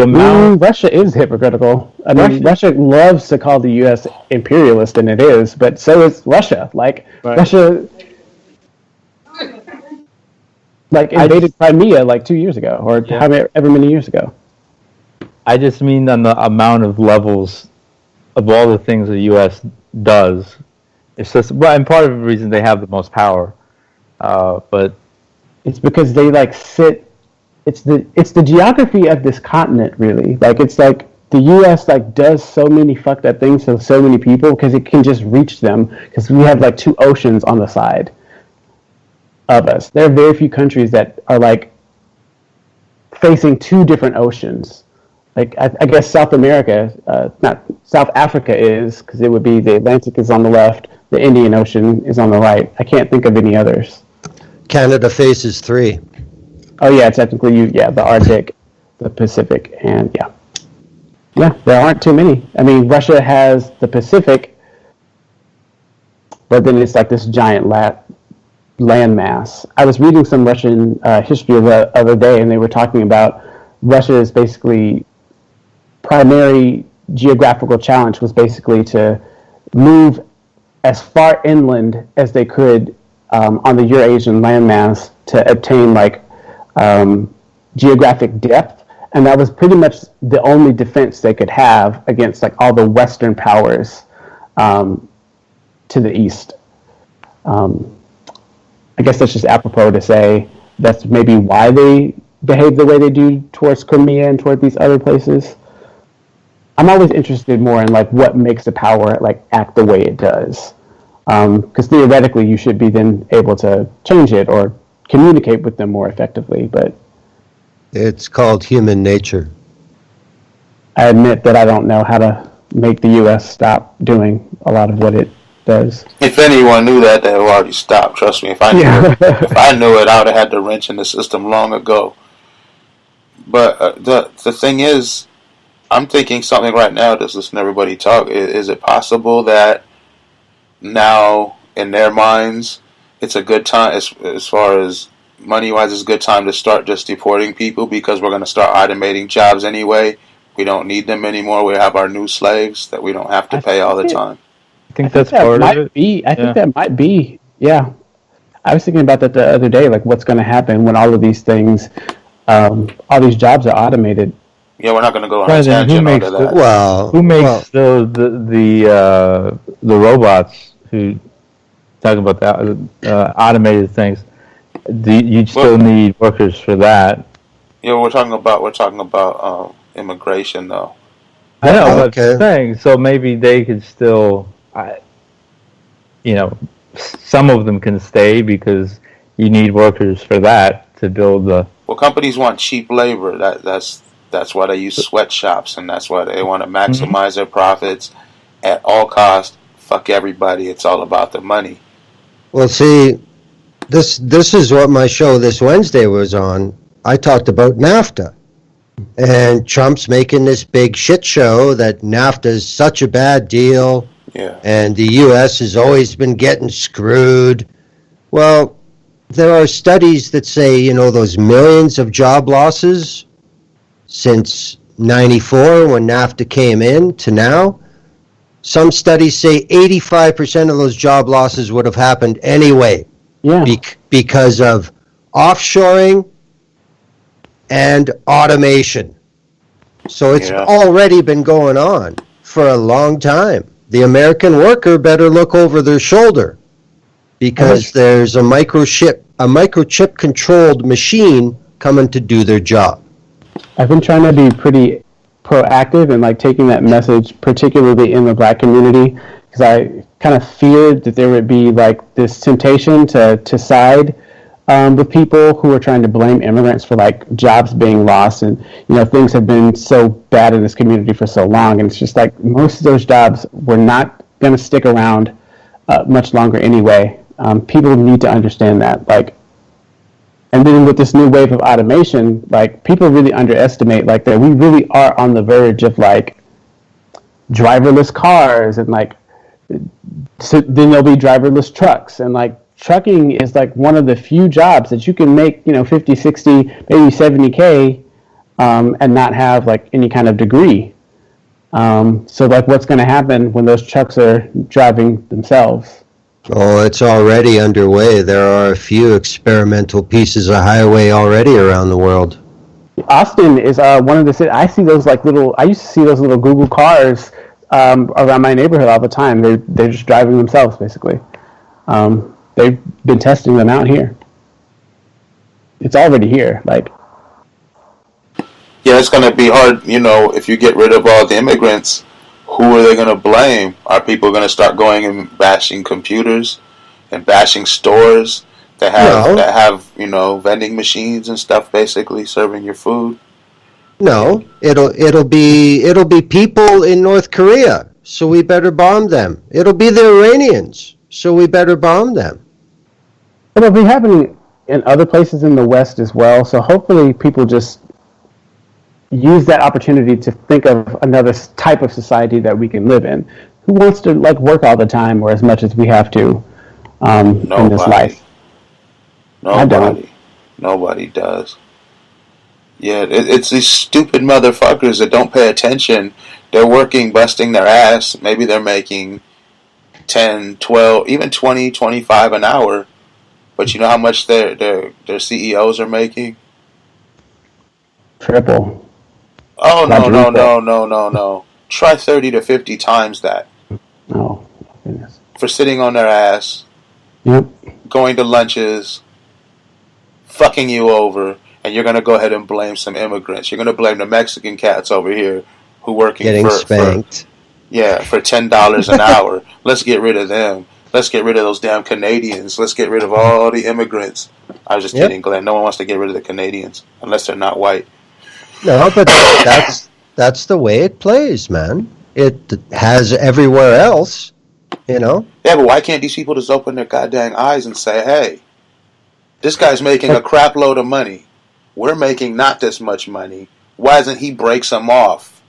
amount. Russia is hypocritical. I mean, Russia loves to call the U.S. imperialist, and it is. But so is Russia. Like, Russia, like, invaded Crimea like 2 years ago, or however many years ago. I just mean on the amount of levels of all the things the U.S. does. It's just, well, and part of the reason they have the most power, but it's because they like sit. It's the geography of this continent, really. Like, it's like the U.S. like does so many fucked up things to so many people because it can just reach them because we have like two oceans on the side of us. There are very few countries that are like facing two different oceans. Like I guess South America, not South Africa is, because it would be the Atlantic is on the left, the Indian Ocean is on the right. I can't think of any others. Canada faces 3. Oh yeah, technically the Arctic, the Pacific, and yeah, there aren't too many. I mean, Russia has the Pacific, but then it's like this giant landmass. I was reading some Russian history the other day, and they were talking about Russia is basically primary geographical challenge was basically to move as far inland as they could on the Eurasian landmass to obtain like geographic depth, and that was pretty much the only defense they could have against like all the Western powers to the east. I guess that's just apropos to say that's maybe why they behave the way they do towards Crimea and toward these other places. I'm always interested more in like what makes a power like act the way it does, because theoretically you should be then able to change it or communicate with them more effectively. But It's called human nature. I admit that I don't know how to make the U.S. stop doing a lot of what it does. If anyone knew that, they would already stop. Trust me. If I knew if I knew it, I would have had the wrench in the system long ago. But the thing is, I'm thinking something right now, just listening to everybody talk. Is it possible that now, in their minds, it's a good time, as far as money-wise, it's a good time to start just deporting people because we're going to start automating jobs anyway? We don't need them anymore. We have our new slaves that we don't have to pay all the time. I think that's part of it. I think that might be, yeah. I was thinking about that the other day, like what's going to happen when all of these things, all these jobs are automated. Yeah, we're not going to go on a President, tangent onto that. Who makes the robots who talk about the automated things? You still need workers for that. Yeah, we're talking about immigration though. I know, but Okay. I'm saying, so maybe they could still, some of them can stay because you need workers for that to build the. Well, companies want cheap labor. That's why they use sweatshops, and that's why they want to maximize their profits at all costs. Fuck everybody. It's all about the money. Well, see, this is what my show this Wednesday was on. I talked about NAFTA. And Trump's making this big shit show that NAFTA is such a bad deal. Yeah. And the U.S. has always been getting screwed. Well, there are studies that say, those millions of job losses since 94 when NAFTA came in to now. Some studies say 85% of those job losses would have happened anyway. Yeah. Because of offshoring and automation. So it's already been going on for a long time. The American worker better look over their shoulder because there's a microchip controlled machine coming to do their job. I've been trying to be pretty proactive and like taking that message, particularly in the Black community, because I kind of feared that there would be like this temptation to side with people who are trying to blame immigrants for like jobs being lost, and things have been so bad in this community for so long, and it's just like most of those jobs were not going to stick around much longer anyway. People need to understand that, like, and then with this new wave of automation, like people really underestimate like that we really are on the verge of like driverless cars, and like so then there'll be driverless trucks, and like trucking is like one of the few jobs that you can make 50, 60, maybe 70K and not have like any kind of degree. So like what's going to happen when those trucks are driving themselves? Oh, it's already underway. There are a few experimental pieces of highway already around the world. Austin is one of the cities. I see those like little. I used to see those little Google cars around my neighborhood all the time. They're just driving themselves basically. They've been testing them out here. It's already here. Like, Yeah, it's going to be hard, if you get rid of all the immigrants, who are they going to blame? Are people going to start going and bashing computers and bashing stores No, that have, vending machines and stuff basically serving your food? no. It'll be people in North Korea, so we better bomb them. It'll be the Iranians, so we better bomb them. It'll be happening in other places in the West as well. So hopefully people just use that opportunity to think of another type of society that we can live in. Who wants to like work all the time or as much as we have to in this life? I don't. Nobody does. Yeah, it's these stupid motherfuckers that don't pay attention. They're working, busting their ass. Maybe they're making 10, 12, even 20, 25 an hour. But you know how much their CEOs are making? Triple. Oh, no. Try 30 to 50 times that. Oh, goodness. For sitting on their ass, Yep. going to lunches, fucking you over, and you're going to go ahead and blame some immigrants. You're going to blame the Mexican cats over here who working Getting spanked. for $10 an hour. Let's get rid of them. Let's get rid of those damn Canadians. Let's get rid of all the immigrants. I was just kidding, Glenn. No one wants to get rid of the Canadians unless they're not white. No, but that's the way it plays, man. It has everywhere else, Yeah, but why can't these people just open their goddamn eyes and say, hey, this guy's making a crap load of money. We're making not this much money. Why doesn't he break some off?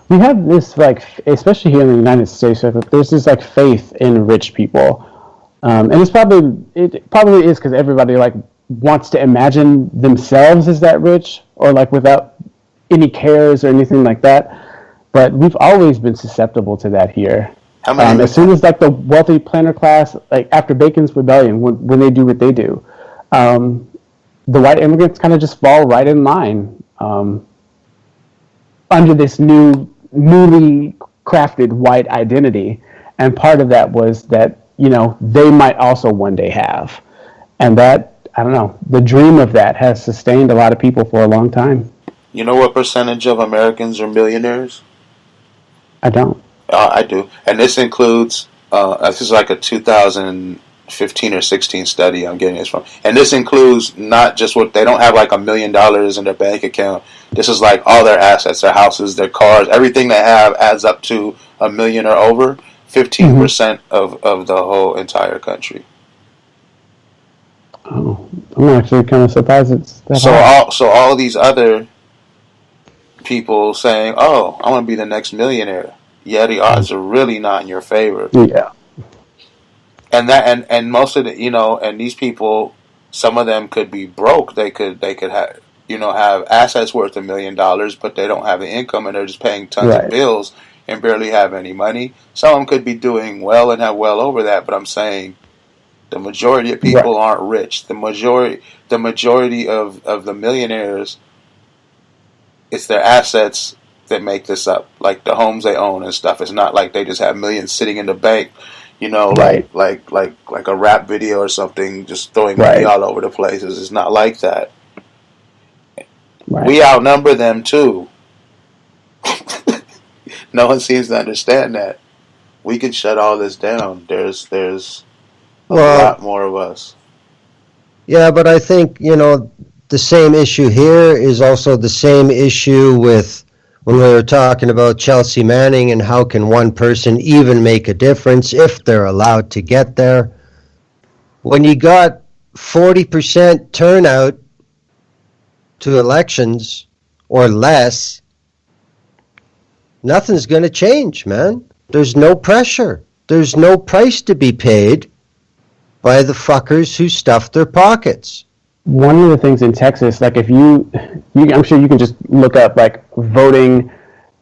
We have this, like, especially here in the United States, there's this, like, faith in rich people. And it probably is because everybody, like, wants to imagine themselves as that rich or, like, without any cares or anything like that. But we've always been susceptible to that here. How many? As soon as, like, the wealthy planter class, like, after Bacon's Rebellion, when they do what they do, the white immigrants kind of just fall right in line under this newly crafted white identity. And part of that was that, they might also one day have. And that, I don't know, the dream of that has sustained a lot of people for a long time. You know what percentage of Americans are millionaires? I don't. I do. And this includes, this is like a 2015 or 16 study I'm getting this from. And this includes not just they don't have like $1 million in their bank account. This is like all their assets, their houses, their cars, everything they have adds up to $1 million or over. 15% of the whole entire country. Oh, I'm actually kind of surprised it's that high. So all these other people saying, "Oh, I want to be the next millionaire." Yeah, the odds are really not in your favor. Yeah. And and most of the and these people, some of them could be broke. They could have have assets worth $1 million, but they don't have the income and they're just paying tons of bills and barely have any money. Some of them could be doing well and have well over that, but I'm saying the majority of people aren't rich. The majority of the millionaires, it's their assets that make this up, like the homes they own and stuff. It's not like they just have millions sitting in the bank, like a rap video or something, just throwing money all over the places. It's not like that. Right. We outnumber them too. No one seems to understand that. We can shut all this down. There's a lot more of us. Yeah, but I think, the same issue here is also the same issue with when we were talking about Chelsea Manning and how can one person even make a difference if they're allowed to get there. When you got 40% turnout to elections or less, nothing's going to change, man. There's no pressure. There's no price to be paid by the fuckers who stuff their pockets. One of the things in Texas, like if you I'm sure you can just look up like voting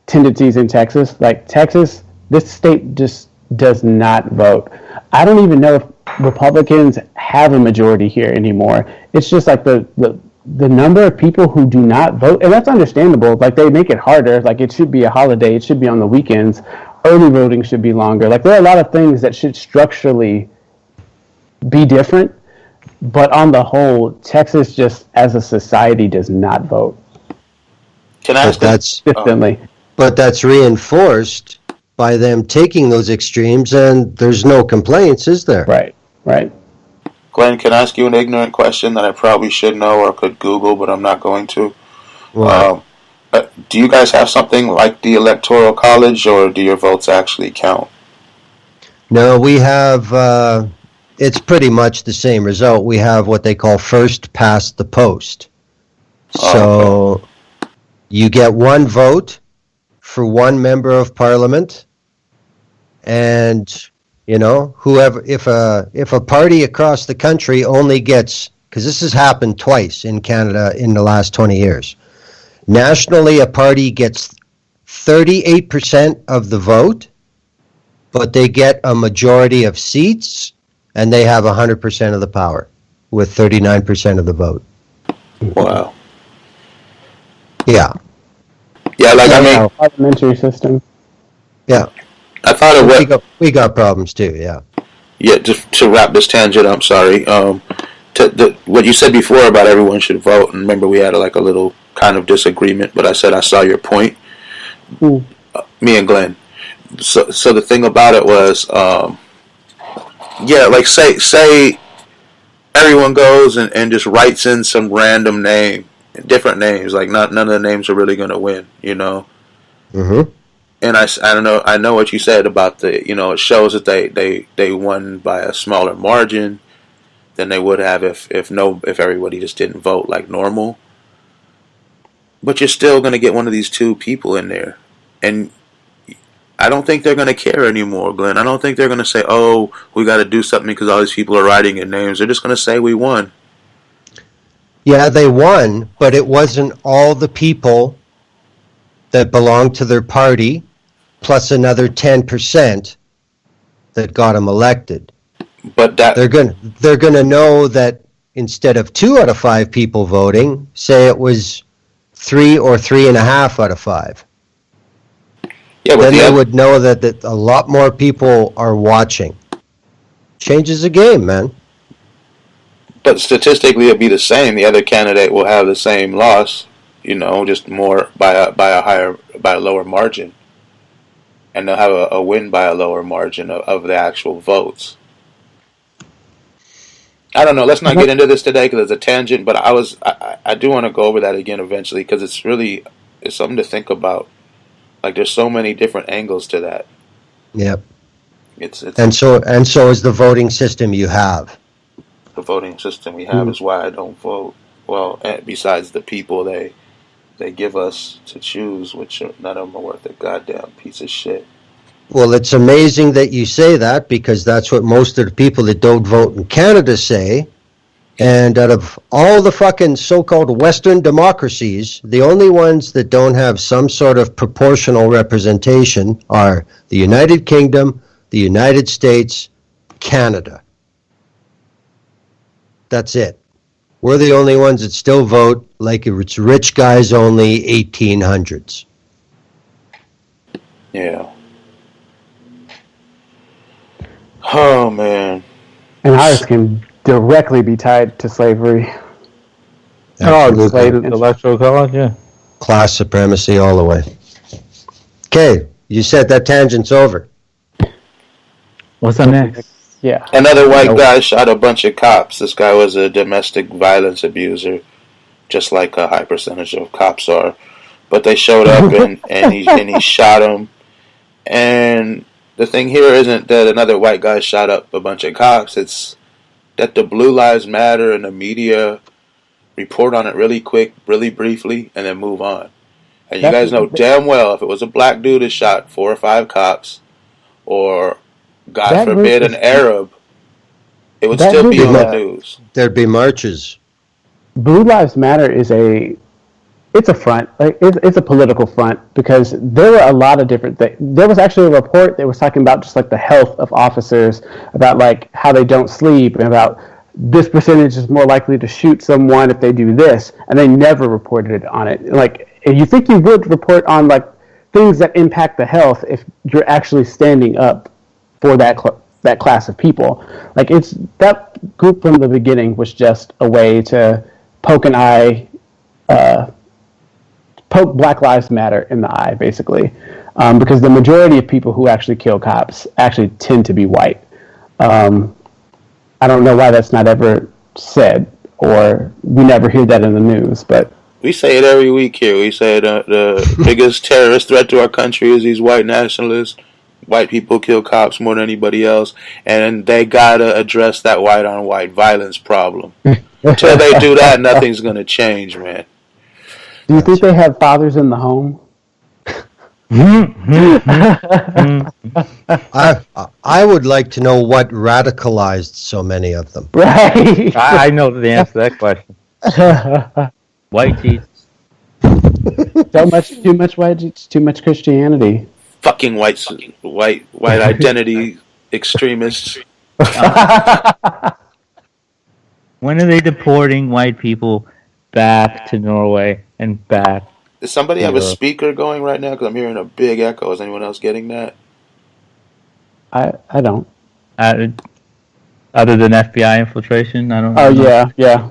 tendencies in Texas. Like Texas, this state just does not vote. I don't even know if Republicans have a majority here anymore. It's just like the number of people who do not vote, and that's understandable. Like they make it harder. Like it should be a holiday. It should be on the weekends. Early voting should be longer. Like there are a lot of things that should structurally be different. But on the whole, Texas just as a society does not vote. Can I But ask that's Consistently. but that's reinforced by them taking those extremes, and there's no complaints, is there? Right. Right. Glenn, can I ask you an ignorant question that I probably should know or could Google, but I'm not going to? What? Do you guys have something like the Electoral College, or do your votes actually count? No, we have. It's pretty much the same result. We have what they call first past the post. So you get one vote for one member of parliament, and whoever, if a party across the country only gets, because this has happened twice in Canada in the last 20 years. Nationally, a party gets 38% of the vote, but they get a majority of seats, and they have 100% of the power with 39% of the vote. Wow. Yeah. Yeah, like I mean, Parliamentary system. Yeah. I thought it was. We got problems too, yeah. Yeah, just to wrap this tangent, I'm sorry. What you said before about everyone should vote, and remember we had a little kind of disagreement, but I said I saw your point. Me and Glenn. So the thing about it was, yeah, like say everyone goes and just writes in some random name, different names, like none of the names are really going to win, Mm-hmm. And I don't know. I know what you said about it shows that they won by a smaller margin than they would have if everybody just didn't vote like normal. But you're still going to get one of these two people in there, and I don't think they're going to care anymore, Glenn. I don't think they're going to say, "Oh, we got to do something because all these people are writing in names." They're just going to say, "We won." Yeah, they won, but it wasn't all the people that belonged to their party, plus another 10% that got them elected. But They're gonna know that instead of 2 out of 5 people voting, say it was 3 or 3.5 out of 5. yeah, Then they would know that a lot more people are watching. Changes the game, man. But statistically, it'll be the same. The other candidate will have the same loss, just more by a lower margin, and they'll have a win by a lower margin of the actual votes. I don't know. Let's not get into this today because it's a tangent. But I do want to go over that again eventually because it's something to think about. Like there's so many different angles to that. Yep. It's And so is the voting system you have. the voting system we have is why I don't vote. Well, besides the people they give us to choose, which none of them are worth a goddamn piece of shit. Well, it's amazing that you say that because that's what most of the people that don't vote in Canada say. And out of all the fucking so-called Western democracies, the only ones that don't have some sort of proportional representation are the United Kingdom, the United States, Canada. That's it. We're the only ones that still vote like it's rich guys only 1800s. Yeah. Oh man. And ours can directly be tied to slavery. Oh, Slave- the Electoral College, yeah. Class supremacy all the way. Okay, you said that tangent's over. What's the next? Yeah. Another white guy shot a bunch of cops. This guy was a domestic violence abuser, just like a high percentage of cops are. But they showed up and he shot him. And the thing here isn't that another white guy shot up a bunch of cops. It's that the Blue Lives Matter and the media report on it really quick, really briefly, and then move on. And you guys know damn well if it was a black dude that shot 4 or 5 cops, or God forbid an Arab, it would still be on the news. There'd be marches. Blue Lives Matter is it's a front. Like it's a political front because there were a lot of different things. There was actually a report that was talking about just like the health of officers, about like how they don't sleep, and about this percentage is more likely to shoot someone if they do this, and they never reported on it. Like, you think you would report on like things that impact the health if you're actually standing up for that class of people. Like, it's that group from the beginning was just a way to poke poke Black Lives Matter in the eye, basically, because the majority of people who actually kill cops actually tend to be white. I don't know why that's not ever said, or we never hear that in the news, but We say it every week here. We say the biggest terrorist threat to our country is these white nationalists. White people kill cops more than anybody else, and they gotta address that white-on-white violence problem. Until they do that, nothing's gonna change, man. do you think they have fathers in the home? I would like to know what radicalized so many of them. Right. I know the answer to that question. White Jesus. Too much white, too much Christianity. Fucking white identity extremists. When are they deporting white people back to Norway and back? Does somebody have a speaker going right now? Because I'm hearing a big echo. Is anyone else getting that? I don't. Other than FBI infiltration? I don't Oh know. yeah.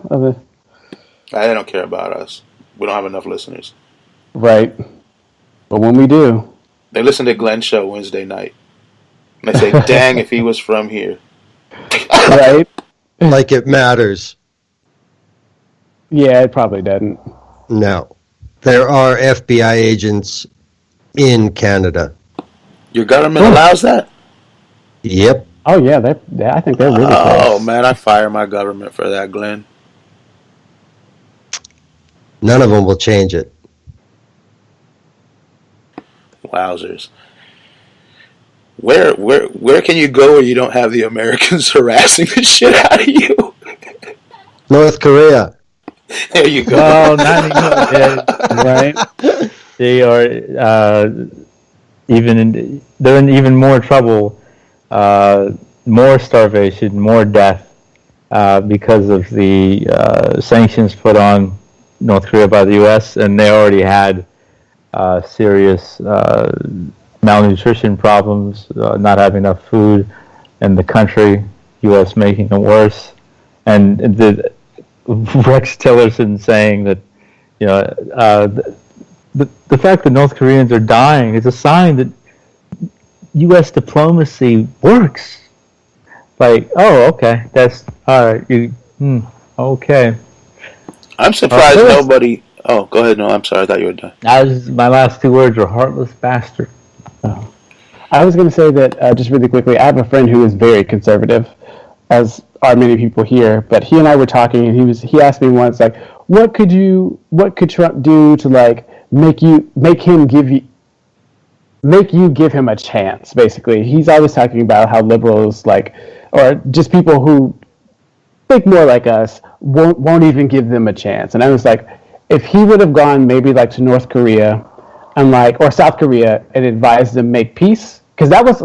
They don't care about us. We don't have enough listeners. Right. But when we do, They listen to Glenn's show Wednesday night. And they say, dang, if he was from here. right? Like it matters. Yeah, it probably doesn't. No. There are FBI agents in Canada. Your government allows that? Yep. Oh yeah, I think they're really Oh, close. man, I fire my government for that, Glenn. None of them will change it. Wowzers. Where can you go where you don't have the Americans harassing the shit out of you? North Korea. There you go. Oh, not anymore. Right? They are they're in even more trouble, more starvation, more death, because of the sanctions put on North Korea by the U.S. and they already had serious malnutrition problems, not having enough food in the country. U.S. making it worse, and Rex Tillerson saying that the fact that North Koreans are dying is a sign that U.S. diplomacy works. Like, oh, okay, that's all right. Okay. I'm surprised nobody... Oh, go ahead. No, I'm sorry. I thought you were done. My last two words were heartless bastard. I was going to say that just really quickly. I have a friend who is very conservative, as are many people here. But he and I were talking, and he asked me once, like, what could Trump do to like make you give him a chance? Basically, he's always talking about how liberals or just people who think more like us won't even give them a chance. And I was like, if he would have gone maybe like to North Korea and or South Korea and advised them make peace, because that was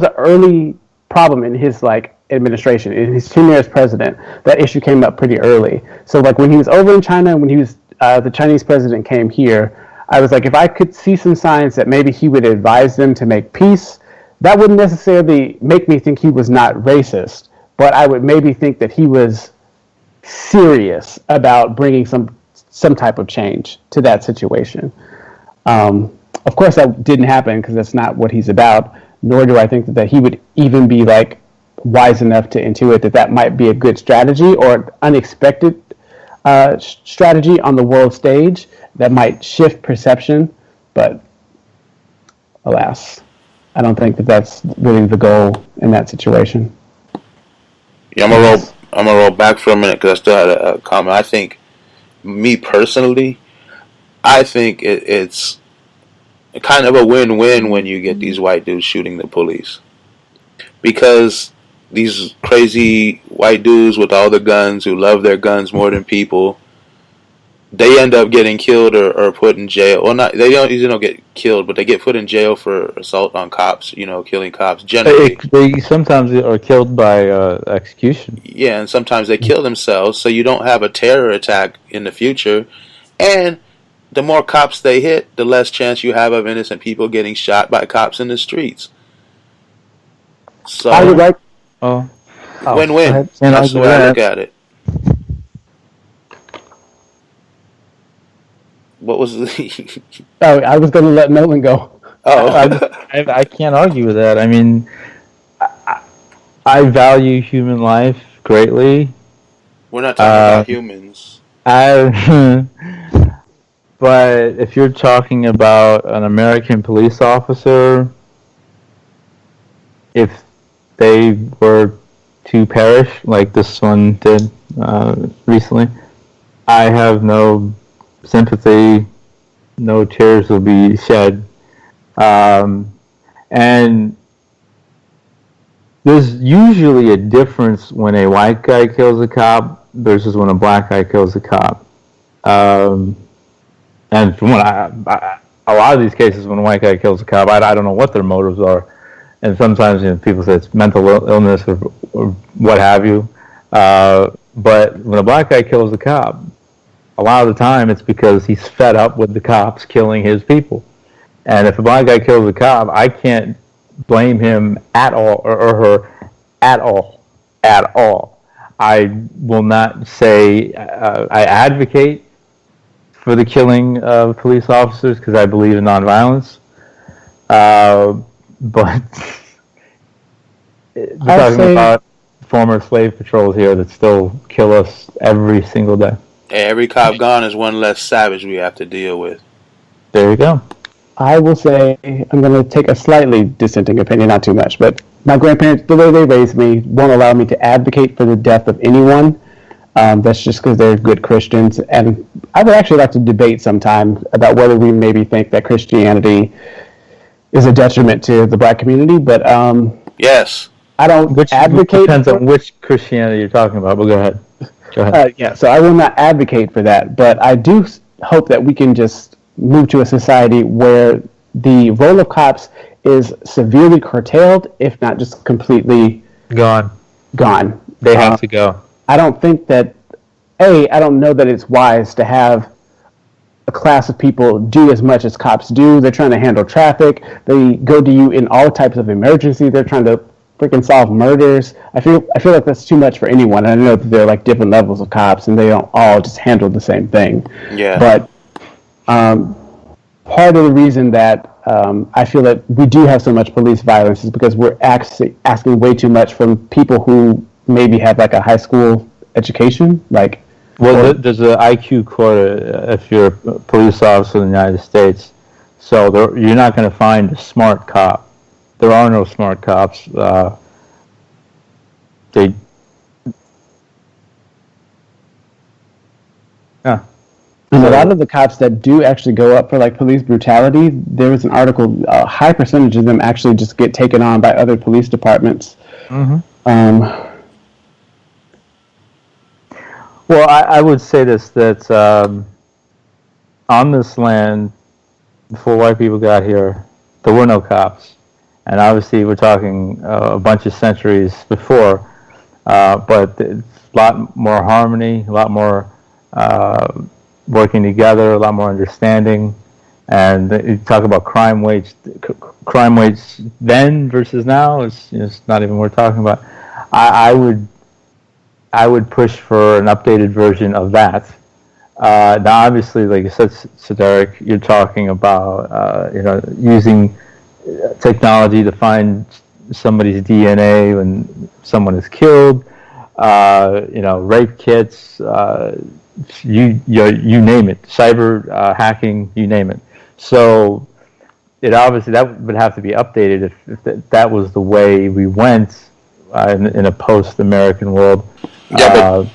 an early problem in his administration, in his tenure as president. That issue came up pretty early. So when he was over in China, when he was the Chinese president came here, I was like, if I could see some signs that maybe he would advise them to make peace, that wouldn't necessarily make me think he was not racist, but I would maybe think that he was serious about bringing some type of change to that situation. Of course, that didn't happen because that's not what he's about. Nor do I think that he would even be wise enough to intuit that might be a good strategy or unexpected strategy on the world stage that might shift perception. But alas, I don't think that that's really the goal in that situation. Yeah, I'm gonna roll back for a minute because I still had a comment. I think, me personally, I think it's kind of a win-win when you get these white dudes shooting the police, because these crazy white dudes with all the guns who love their guns more than people, they end up getting killed or put in jail. Well, they don't usually don't get killed, but they get put in jail for assault on cops. Killing cops generally. They sometimes are killed by execution. Yeah, and sometimes they kill themselves, so you don't have a terror attack in the future. And the more cops they hit, the less chance you have of innocent people getting shot by cops in the streets. So I would like. win-win. That's the way I look at it. What was the? Oh, I was going to let Nolan go. I can't argue with that. I mean, I value human life greatly. We're not talking about humans. But if you're talking about an American police officer, if they were to perish like this one did recently, I have no sympathy, no tears will be shed. And there's usually a difference when a white guy kills a cop versus when a black guy kills a cop. And from what a lot of these cases, when a white guy kills a cop, I don't know what their motives are. And sometimes people say it's mental illness or what have you. But when a black guy kills a cop, a lot of the time it's because he's fed up with the cops killing his people. And if a black guy kills a cop, I can't blame him at all or her at all. I will not say I advocate for the killing of police officers because I believe in nonviolence. But we're talking about former slave patrols here that still kill us every single day. Every cop gone is one less savage we have to deal with. There you go. I will say I'm going to take a slightly dissenting opinion, not too much, but my grandparents, the way they raised me, won't allow me to advocate for the death of anyone. That's just because they're good Christians. And I would actually like to debate sometime about whether we maybe think that Christianity is a detriment to the black community. But yes, I don't advocate. Depends on which Christianity you're talking about, but go ahead. Yeah, so I will not advocate for that, but I do hope that we can just move to a society where the role of cops is severely curtailed, if not just completely gone. They have to go. I don't think that, I don't know that it's wise to have a class of people do as much as cops do. They're trying to handle traffic. They go to you in all types of emergency. They're trying to freaking solve murders. I feel like that's too much for anyone. And I know that there are like different levels of cops, and they don't all just handle the same thing. Yeah. But part of the reason that I feel that we do have so much police violence is because we're asking way too much from people who maybe have like a high school education. There's an IQ quota if you're a police officer in the United States. So you're not going to find a smart cop. There are no smart cops. And a lot of the cops that do actually go up for like police brutality, there was an article, a high percentage of them actually just get taken on by other police departments. Mm-hmm. Well, I would say this, that on this land, before white people got here, there were no cops. And obviously we're talking a bunch of centuries before, but it's a lot more harmony, a lot more working together, a lot more understanding. And you talk about crime rates then versus now, it's not even worth talking about. I would push for an updated version of that. Now, obviously, like you said, Derek, you're talking about using technology to find somebody's DNA when someone is killed. Rape kits. You name it. Cyber hacking. You name it. So it obviously that would have to be updated if that was the way we went in a post-American world. Yeah, but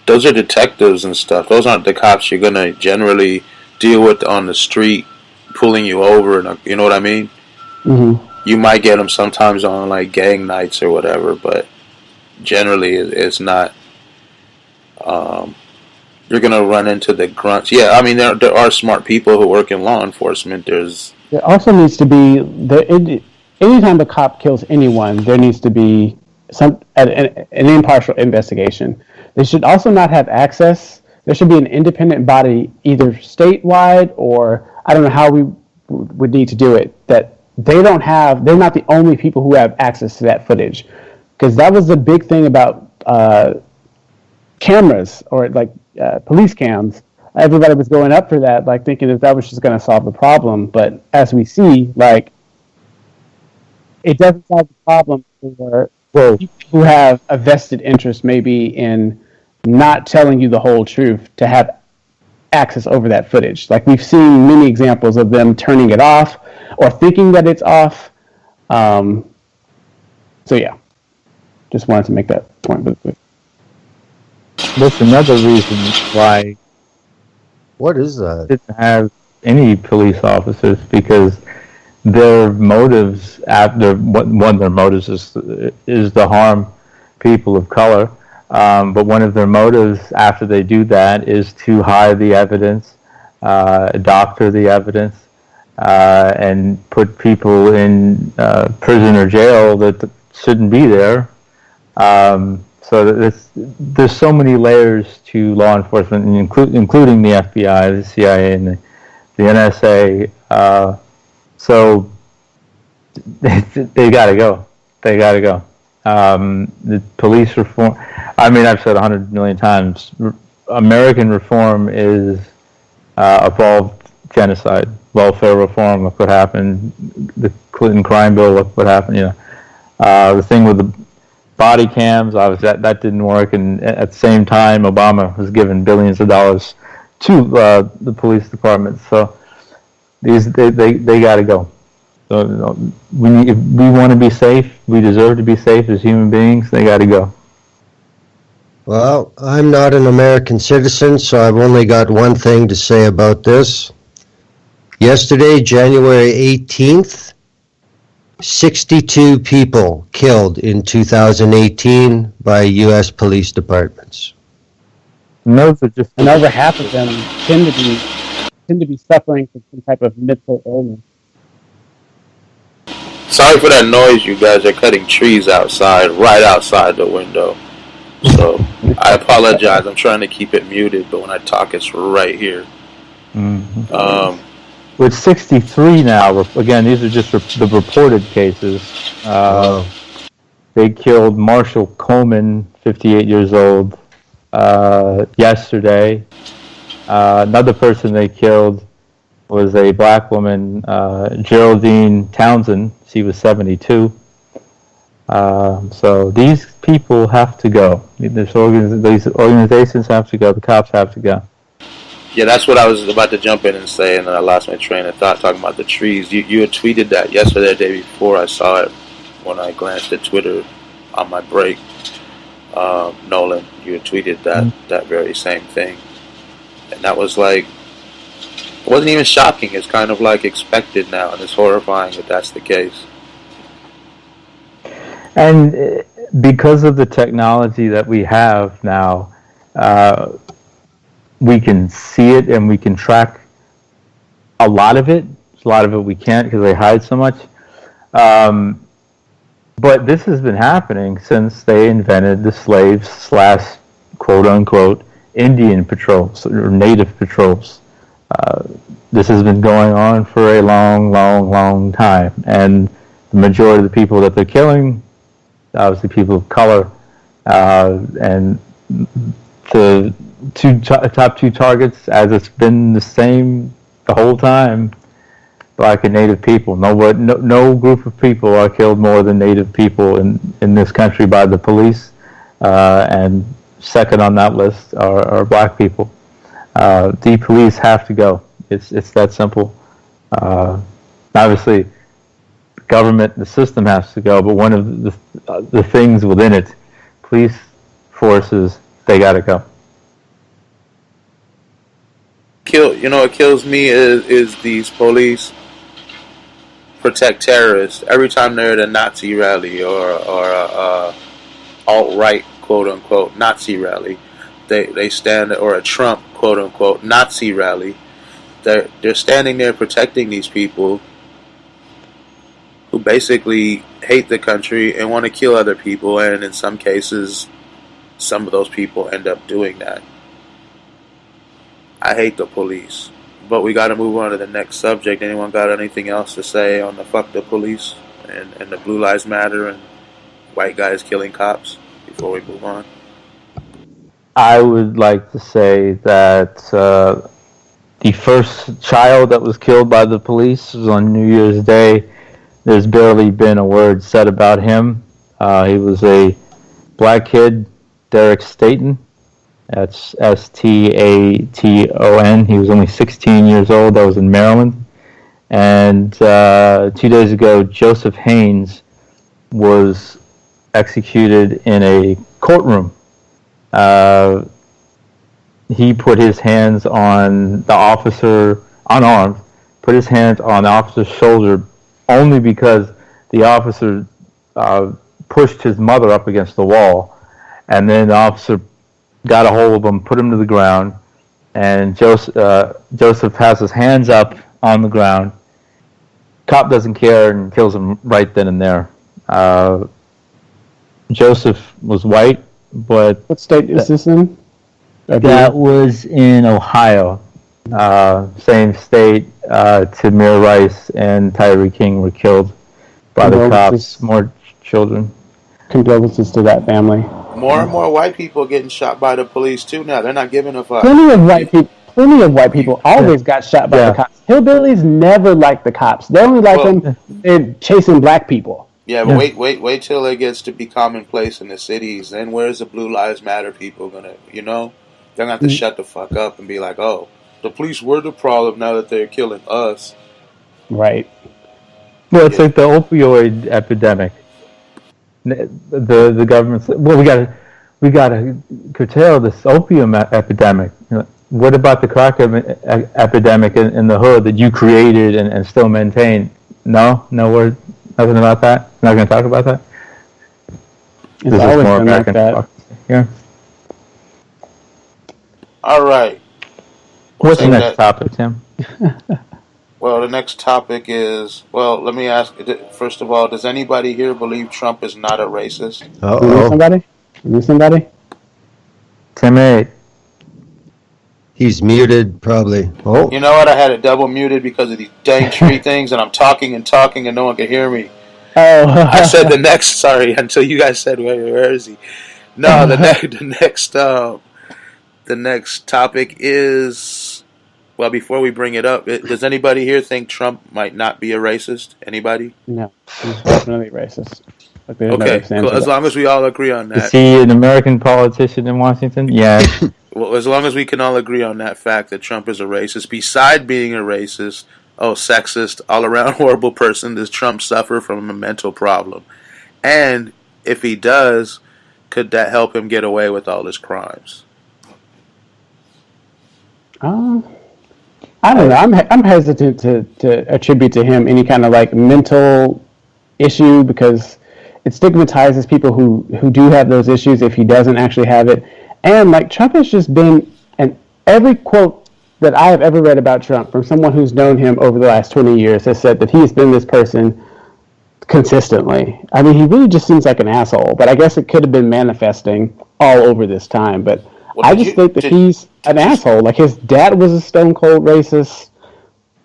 those are detectives and stuff. Those aren't the cops you're gonna generally deal with on the street, pulling you over, and you know what I mean. Mm-hmm. You might get them sometimes on like gang nights or whatever, but generally it's not. You're gonna run into the grunts. Yeah, I mean there are smart people who work in law enforcement. There also needs to be anytime a cop kills anyone, there needs to be an impartial investigation. They should also not have access. There should be an independent body, either statewide or I don't know how we would need to do it. That they're not the only people who have access to that footage, because that was the big thing about cameras or like police cams. everybody was going up for that, like thinking that was just going to solve the problem. But as we see, like, it doesn't solve the problem for people who have a vested interest maybe in not telling you the whole truth to have access over that footage. Like, we've seen many examples of them turning it off or thinking that it's off. So yeah, just wanted to make that point. That's another reason why What is that? didn't have any police officers, because their motives after one of their motives is to harm people of color, but one of their motives after they do that is to hide the evidence, doctor the evidence, and put people in prison or jail that shouldn't be there. So there's so many layers to law enforcement, including the FBI, the CIA, and the NSA. So they got to go. They got to go. The police reform. I mean, I've said 100 million times. American reform is evolved genocide. Welfare reform. Look what happened. The Clinton crime bill. Look what happened. You know, the thing with the body cams, obviously that didn't work, and at the same time, Obama was giving billions of dollars to the police department. So they got to go. So if we want to be safe, we deserve to be safe as human beings. They got to go. Well, I'm not an American citizen, so I've only got one thing to say about this. Yesterday, January 18th, 62 people killed in 2018 by U.S. police departments. And those are just And over half of them tend to be suffering from some type of mental illness. Sorry for that noise, you guys are cutting trees outside, right outside the window. So I apologize. I'm trying to keep it muted, but when I talk, it's right here. Mm-hmm. With 63 now, again, these are just the reported cases. They killed Marshall Coleman, 58 years old, yesterday. Another person they killed was a black woman, Geraldine Townsend. She was 72. So these people have to go. These organizations have to go. The cops have to go. Yeah, that's what I was about to jump in and say, and then I lost my train of thought talking about the trees. You had tweeted that yesterday, the day before. I saw it when I glanced at Twitter on my break. Nolan, you had tweeted that very same thing. And that was like, it wasn't even shocking. It's kind of like expected now, and it's horrifying that that's the case. And because of the technology that we have now, we can see it and we can track a lot of it. A lot of it we can't because they hide so much. But this has been happening since they invented the slaves / quote unquote Indian patrols or native patrols. This has been going on for a long, long, long time. And the majority of the people that they're killing, obviously people of color, and the top two targets, as it's been the same the whole time, black and native people. No group of people are killed more than native people in this country by the police, and second on that list are black people. The police have to go. It's that simple. Obviously, the government, the system has to go, but one of the things within it, police forces, they got to go. What kills me is these police protect terrorists. Every time they're at a Nazi rally or a alt-right quote unquote Nazi rally, they stand, or a Trump quote unquote Nazi rally, they're standing there protecting these people who basically hate the country and want to kill other people, and in some cases some of those people end up doing that. I hate the police. But we got to move on to the next subject. Anyone got anything else to say on the fuck the police and the Blue Lives Matter and white guys killing cops before we move on? I would like to say that the first child that was killed by the police was on New Year's Day. There's barely been a word said about him. He was a black kid, Derek Staton. That's Staton. He was only 16 years old. That was in Maryland. And 2 days ago, Joseph Haynes was executed in a courtroom. He put his hands on the officer, unarmed, put his hands on the officer's shoulder only because the officer pushed his mother up against the wall. And then the officer got a hold of him, put him to the ground, and Joseph has his hands up on the ground. Cop doesn't care and kills him right then and there. Joseph was white, but... What state is this in? That was in Ohio. Same state. Tamir Rice and Tyree King were killed by the cops. More children. Condolences to that family. More and more white people are getting shot by the police too now. They're not giving a fuck. Plenty of white people always got shot by the cops. Hillbillies never liked the cops. They only like them in chasing black people. Yeah, but wait till it gets to be commonplace in the cities. Then where's the Blue Lives Matter people gonna, they're gonna have to shut the fuck up and be like, oh, the police were the problem now that they're killing us. Right. Well, it's like the opioid epidemic. The government's we gotta curtail this opium epidemic. What about the crack epidemic in the hood that you created and still maintain? No word, nothing about that. Not going to talk about that. It's always been like that. Yeah. All right. What's the next topic, Tim? Well, the next topic is, let me ask, first of all, does anybody here believe Trump is not a racist? Somebody? Tim 8. He's muted, probably. Oh. You know what? I had it double muted because of these dang tree things, and I'm talking and no one can hear me. Oh. I said the next, until you guys said, where is he? No, the next topic is... Well, before we bring it up, does anybody here think Trump might not be a racist? Anybody? No, he's definitely racist. Okay, cool. As long as we all agree on that. Is he an American politician in Washington? Yeah. Well, as long as we can all agree on that fact that Trump is a racist, beside being a racist, sexist, all-around horrible person, does Trump suffer from a mental problem? And if he does, could that help him get away with all his crimes? I don't know. I'm hesitant to attribute to him any kind of mental issue because it stigmatizes people who do have those issues if he doesn't actually have it. And Trump has just been, and every quote that I have ever read about Trump from someone who's known him over the last 20 years has said that he's been this person consistently. I mean, he really just seems like an asshole, but I guess it could have been manifesting all over this time. But I just think that he's an asshole. His dad was a stone cold racist,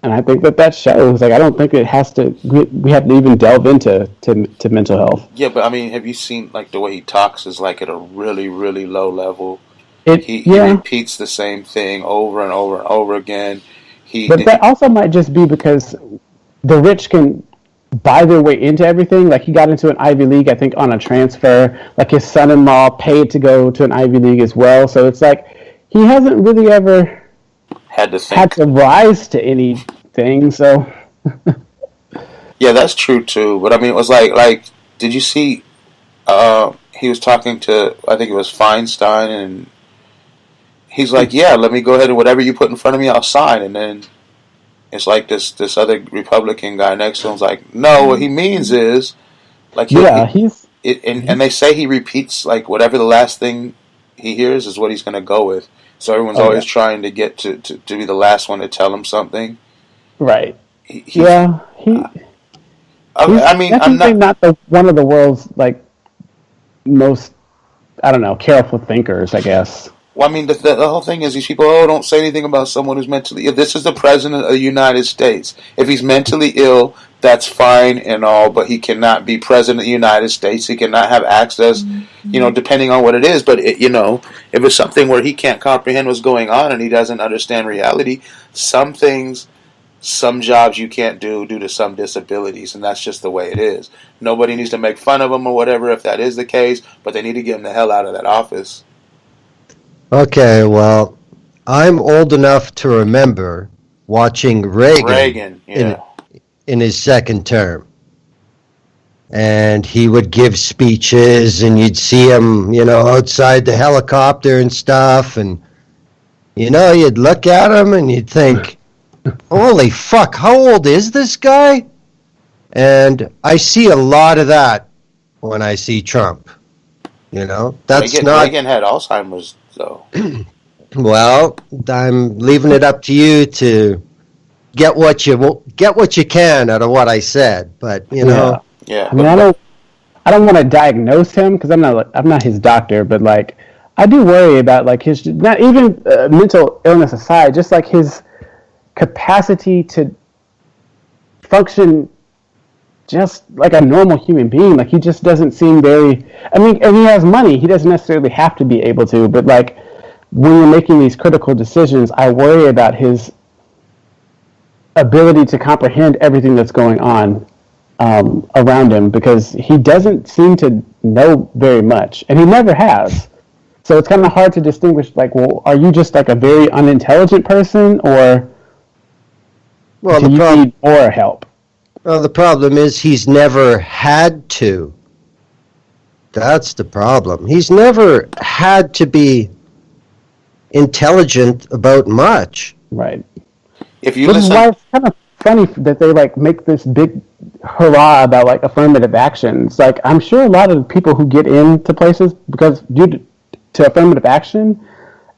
and I think that shows. I don't think it has to. We have to even delve into mental health. Yeah, but I mean, have you seen the way he talks is at a really, really low level. He repeats the same thing over and over and over again. That also might just be because the rich can buy their way into everything. He got into an Ivy League, I think, on a transfer. His son-in-law paid to go to an Ivy League as well. So it's he hasn't really ever had to rise to anything. So yeah, that's true too. But I mean, it was did you see? He was talking to, I think it was Feinstein, and he's like, "Yeah, let me go ahead and whatever you put in front of me, I'll sign." And then it's this other Republican guy next to him's like, "No, what he means is and they say he repeats whatever the last thing he hears is what he's going to go with. So everyone's always trying to get to be the last one to tell him something. Right. I mean, I'm not one of the world's most, I don't know, careful thinkers, I guess. Well, I mean, the whole thing is these people, don't say anything about someone who's mentally ill. This is the president of the United States. If he's mentally ill, that's fine and all, but he cannot be president of the United States. He cannot have access, depending on what it is. But, if it's something where he can't comprehend what's going on and he doesn't understand reality, some things, some jobs you can't do due to some disabilities, and that's just the way it is. Nobody needs to make fun of him or whatever if that is the case, but they need to get him the hell out of that office. Okay, well, I'm old enough to remember watching Reagan yeah. in his second term. And he would give speeches, and you'd see him, outside the helicopter and stuff. And, you'd look at him and you'd think, holy fuck, how old is this guy? And I see a lot of that when I see Trump. That's Reagan had Alzheimer's, though. Well, I'm leaving it up to you to get what you can out of what I said. But Yeah. I mean, I don't want to diagnose him because I'm not his doctor, but like I do worry about like his not even mental illness aside, just like his capacity to function just like a normal human being. Like he just doesn't seem very. I mean, and he has money. He doesn't necessarily have to be able to, but like when you're making these critical decisions, I worry about his ability to comprehend everything that's going on around him because he doesn't seem to know very much, and he never has. So it's kind of hard to distinguish. Like, well, are you just like a very unintelligent person, or do you need more help? Well, the problem is he's never had to. That's the problem. He's never had to be intelligent about much. Right. If you Which listen, is why it's kind of funny that they like make this big hurrah about like affirmative action. It's like I'm sure a lot of people who get into places because due to affirmative action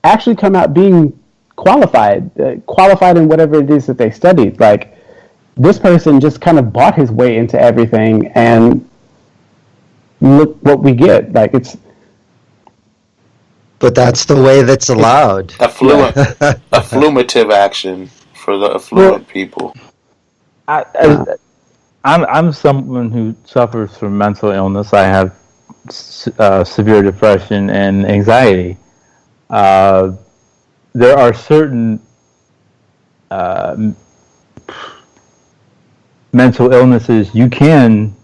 actually come out being qualified in whatever it is that they studied. Like this person just kind of bought his way into everything, and look what we get. Like it's. But that's the way that's allowed. affirmative action for the affluent people. I'm someone who suffers from mental illness. I have severe depression and anxiety. There are certain mental illnesses you can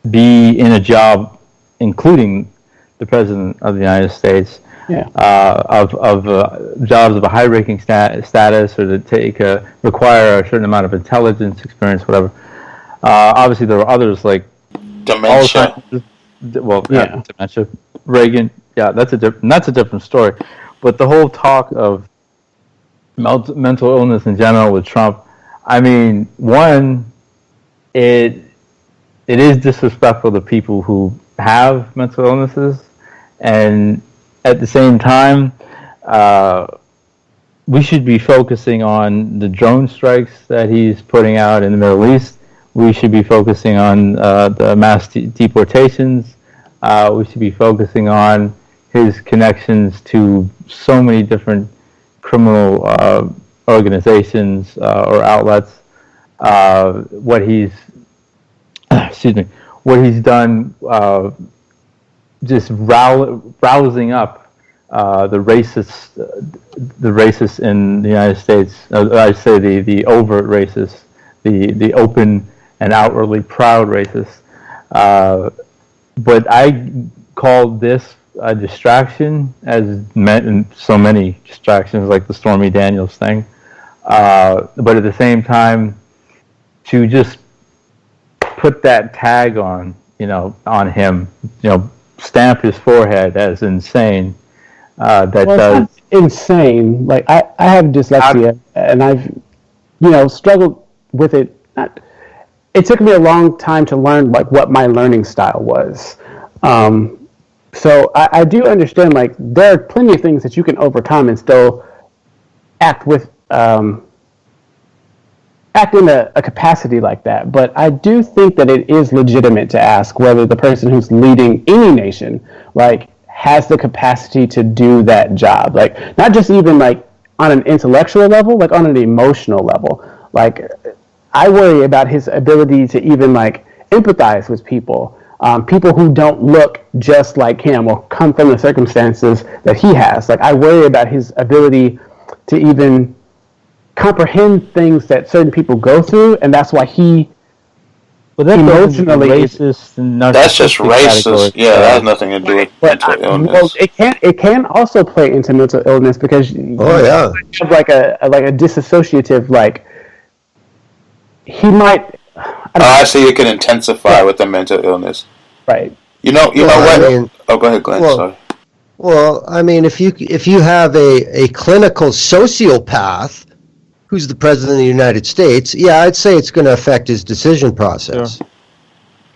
be in a job, including the President of the United States, of jobs of a high-ranking status, or to require a certain amount of intelligence, experience, whatever. Obviously, there are others like Dementia. Dementia. Reagan. Yeah, that's a different story. But the whole talk of mental illness in general with Trump, I mean, one, it is disrespectful to people who have mental illnesses, and at the same time, we should be focusing on the drone strikes that he's putting out in the Middle East. We should be focusing on the mass deportations. We should be focusing on his connections to so many different criminal organizations or outlets. What he's done, just rousing up the racists in the United States. I say the overt racists, the open and outwardly proud racists. But I called this a distraction, as so many distractions, like the Stormy Daniels thing. But at the same time, to just put that tag on him, stamp his forehead as insane. Does insane. Like I have dyslexia, and I've struggled with it. It took me a long time to learn like what my learning style was. So I do understand like there are plenty of things that you can overcome and still act in a capacity like that. But I do think that it is legitimate to ask whether the person who's leading any nation like has the capacity to do that job. Like, not just even like on an intellectual level, like on an emotional level. Like, I worry about his ability to even like empathize with people, people who don't look just like him or come from the circumstances that he has. Like, I worry about his ability to even comprehend things that certain people go through, and that's why he emotionally racist and narcissistic. That's just racist. category. Yeah, that has nothing to do with mental illness. Well, it can also play into mental illness because you have like a dissociative, like he might. I see. It can intensify with the mental illness. Right. You know what? I mean, go ahead, Glenn. Sorry. Well, I mean, if you have a clinical sociopath who's the president of the United States, yeah, I'd say it's going to affect his decision process. Sure.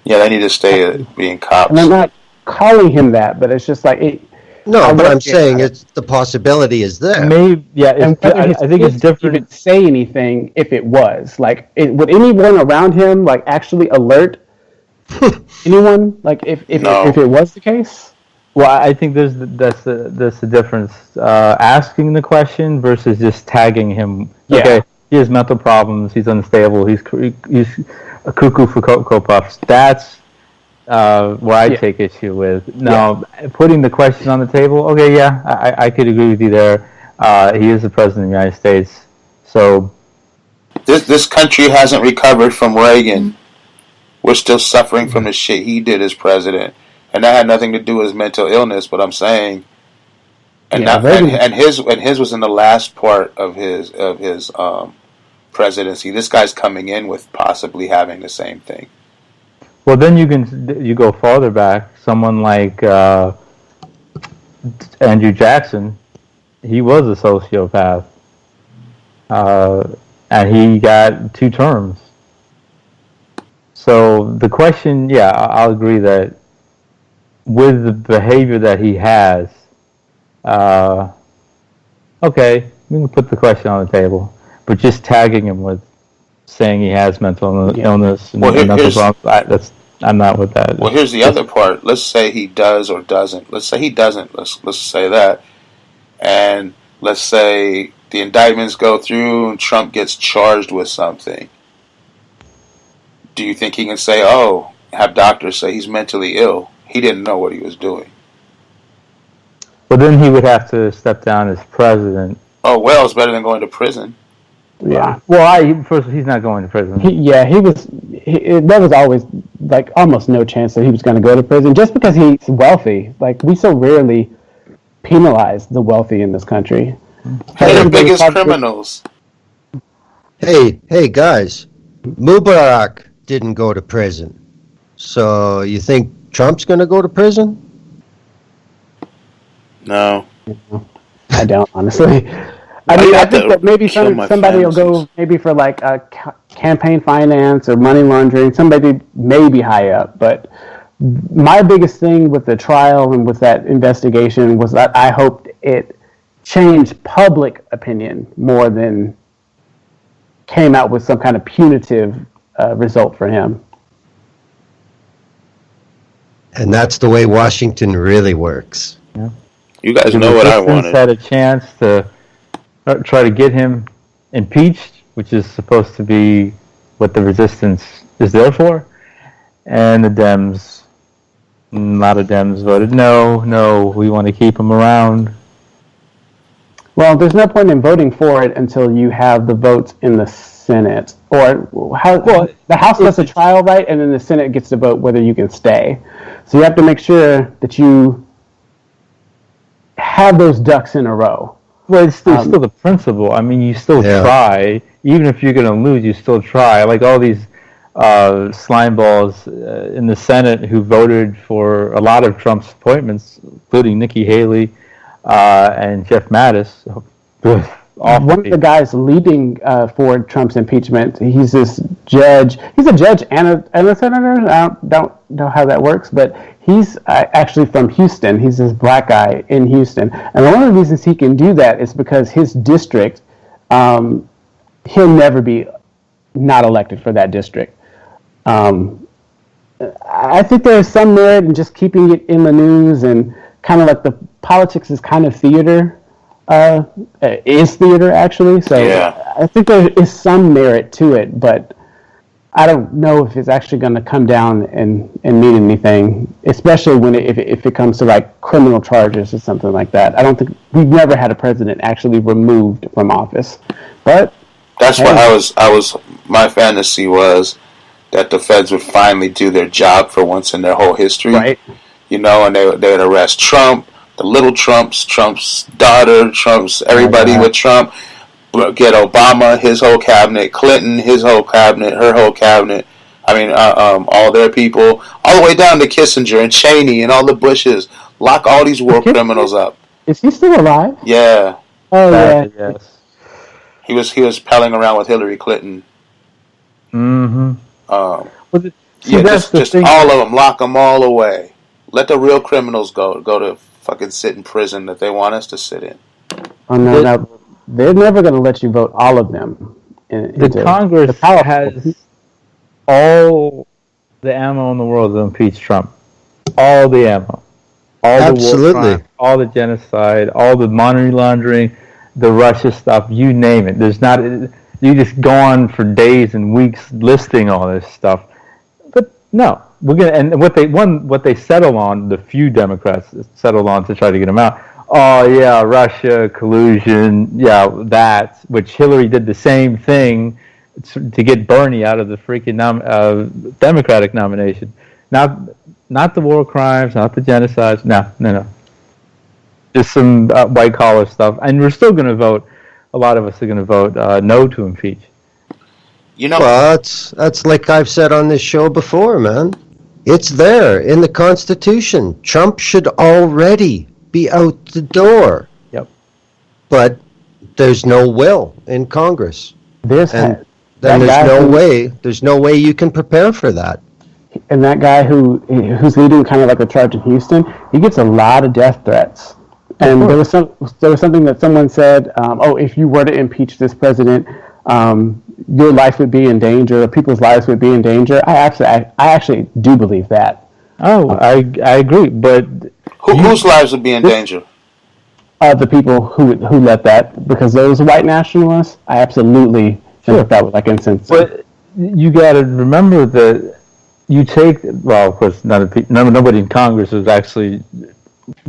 Yeah, they need to stay at being cops. And I'm not calling him that, but it's just like it. No, but I'm saying it's the possibility is there. Maybe, yeah. And I think it's different. Even say anything if it was like, would anyone around him like actually alert anyone? Like if it was the case. Well, I think that's the difference. Asking the question versus just tagging him. Yeah. Okay, he has mental problems. He's unstable. He's a cuckoo for Cocoa Puffs. That's what I take issue with. Now, putting the question on the table. Okay, yeah, I could agree with you there. He is the president of the United States. So this country hasn't recovered from Reagan. We're still suffering from the shit he did as president. And that had nothing to do with his mental illness, but I'm saying, and his was in the last part of his presidency. This guy's coming in with possibly having the same thing. Well, then you go farther back. Someone like Andrew Jackson, he was a sociopath, and he got 2 terms. So the question, I'll agree that with the behavior that he has, okay, we can put the question on the table, but just tagging him with saying he has mental illness and mental problems, I'm not with that. Well, here's the other part. Let's say he does or doesn't. Let's say he doesn't. Let's say that, and let's say the indictments go through and Trump gets charged with something. Do you think he can say, have doctors say he's mentally ill? He didn't know what he was doing. Well, then he would have to step down as president. Oh, well, it's better than going to prison. Yeah. Well, first, he's not going to prison. There was always like almost no chance that he was going to go to prison just because he's wealthy. Like, we so rarely penalize the wealthy in this country. They're the biggest criminals. Hey, guys, Mubarak didn't go to prison. So you think Trump's going to go to prison? No. I don't, honestly. I think that maybe somebody will go maybe for like campaign finance or money laundering, somebody maybe high up. But my biggest thing with the trial and with that investigation was that I hoped it changed public opinion more than came out with some kind of punitive result for him. And that's the way Washington really works. Yeah. You guys know what I wanted. Had a chance to try to get him impeached, which is supposed to be what the resistance is there for. And a lot of Dems voted no, we want to keep him around. Well, there's no point in voting for it until you have the votes in the Senate. Or the House does a trial, right? And then the Senate gets to vote whether you can stay. So you have to make sure that you have those ducks in a row. Well, it's still the principle. I mean, you still try. Even if you're going to lose, you still try. Like all these slime balls in the Senate who voted for a lot of Trump's appointments, including Nikki Haley and Jeff Mattis. One of the guys leading for Trump's impeachment, he's this judge. He's a judge and a senator. I don't know how that works, but he's actually from Houston. He's this black guy in Houston. And one of the reasons he can do that is because his district, he'll never be not elected for that district. I think there's some merit in just keeping it in the news and kind of like the politics is kind of theater, is theater actually. So Yeah. I think there is some merit to it, but I don't know if it's actually going to come down and mean anything, especially when if it comes to like criminal charges or something like that. I don't think we've never had a president actually removed from office, but That's what I was. My fantasy was that the feds would finally do their job for once in their whole history. right. You know, and they would arrest Trump, the little Trumps, Trump's daughter, Trump's everybody with Trump. Get Obama, his whole cabinet, Clinton, his whole cabinet, her whole cabinet. I mean, all their people, all the way down to Kissinger and Cheney and all the Bushes. Lock all these war criminals up. Is he still alive? Yeah, Oh yeah. Yes. he was palling around with Hillary Clinton. Mm-hmm. Um, Well, see, yeah, that's the just thing. all of them, lock them all away. Let the real criminals go to fucking sit in prison that they want us to sit in. Oh no, they're never going to let you vote all of them. The Congress has all the ammo in the world to impeach Trump. All the ammo. All the Absolutely. war crimes, all the genocide, all the money laundering, the Russia stuff, you name it. There's not, you just go on for days and weeks listing all this stuff. But no, we're gonna, and what they settle on, the few Democrats settled on to try to get him out. Oh yeah, Russia collusion, yeah, that, which Hillary did the same thing to get Bernie out of the freaking Democratic nomination. Not the war crimes, not the genocides. No. Just some white collar stuff, and we're still going to vote. A lot of us are going to vote no to impeach. You know, Well, that's like I've said on this show before, man. It's there in the Constitution. Trump should already be out the door. Yep. But there's no will in Congress. There's And that then guy there's no way you can prepare for that. and that guy who's leading kind of like a charge in Houston, he gets a lot of death threats. And there was something that someone said, if you were to impeach this president, your life would be in danger, people's lives would be in danger. I actually do believe that. Oh, I agree, but whose lives would be in danger? The people who let that, because those white nationalists, I absolutely think that was like insensitive. But you got to remember that you take, well, of course, nobody in Congress is actually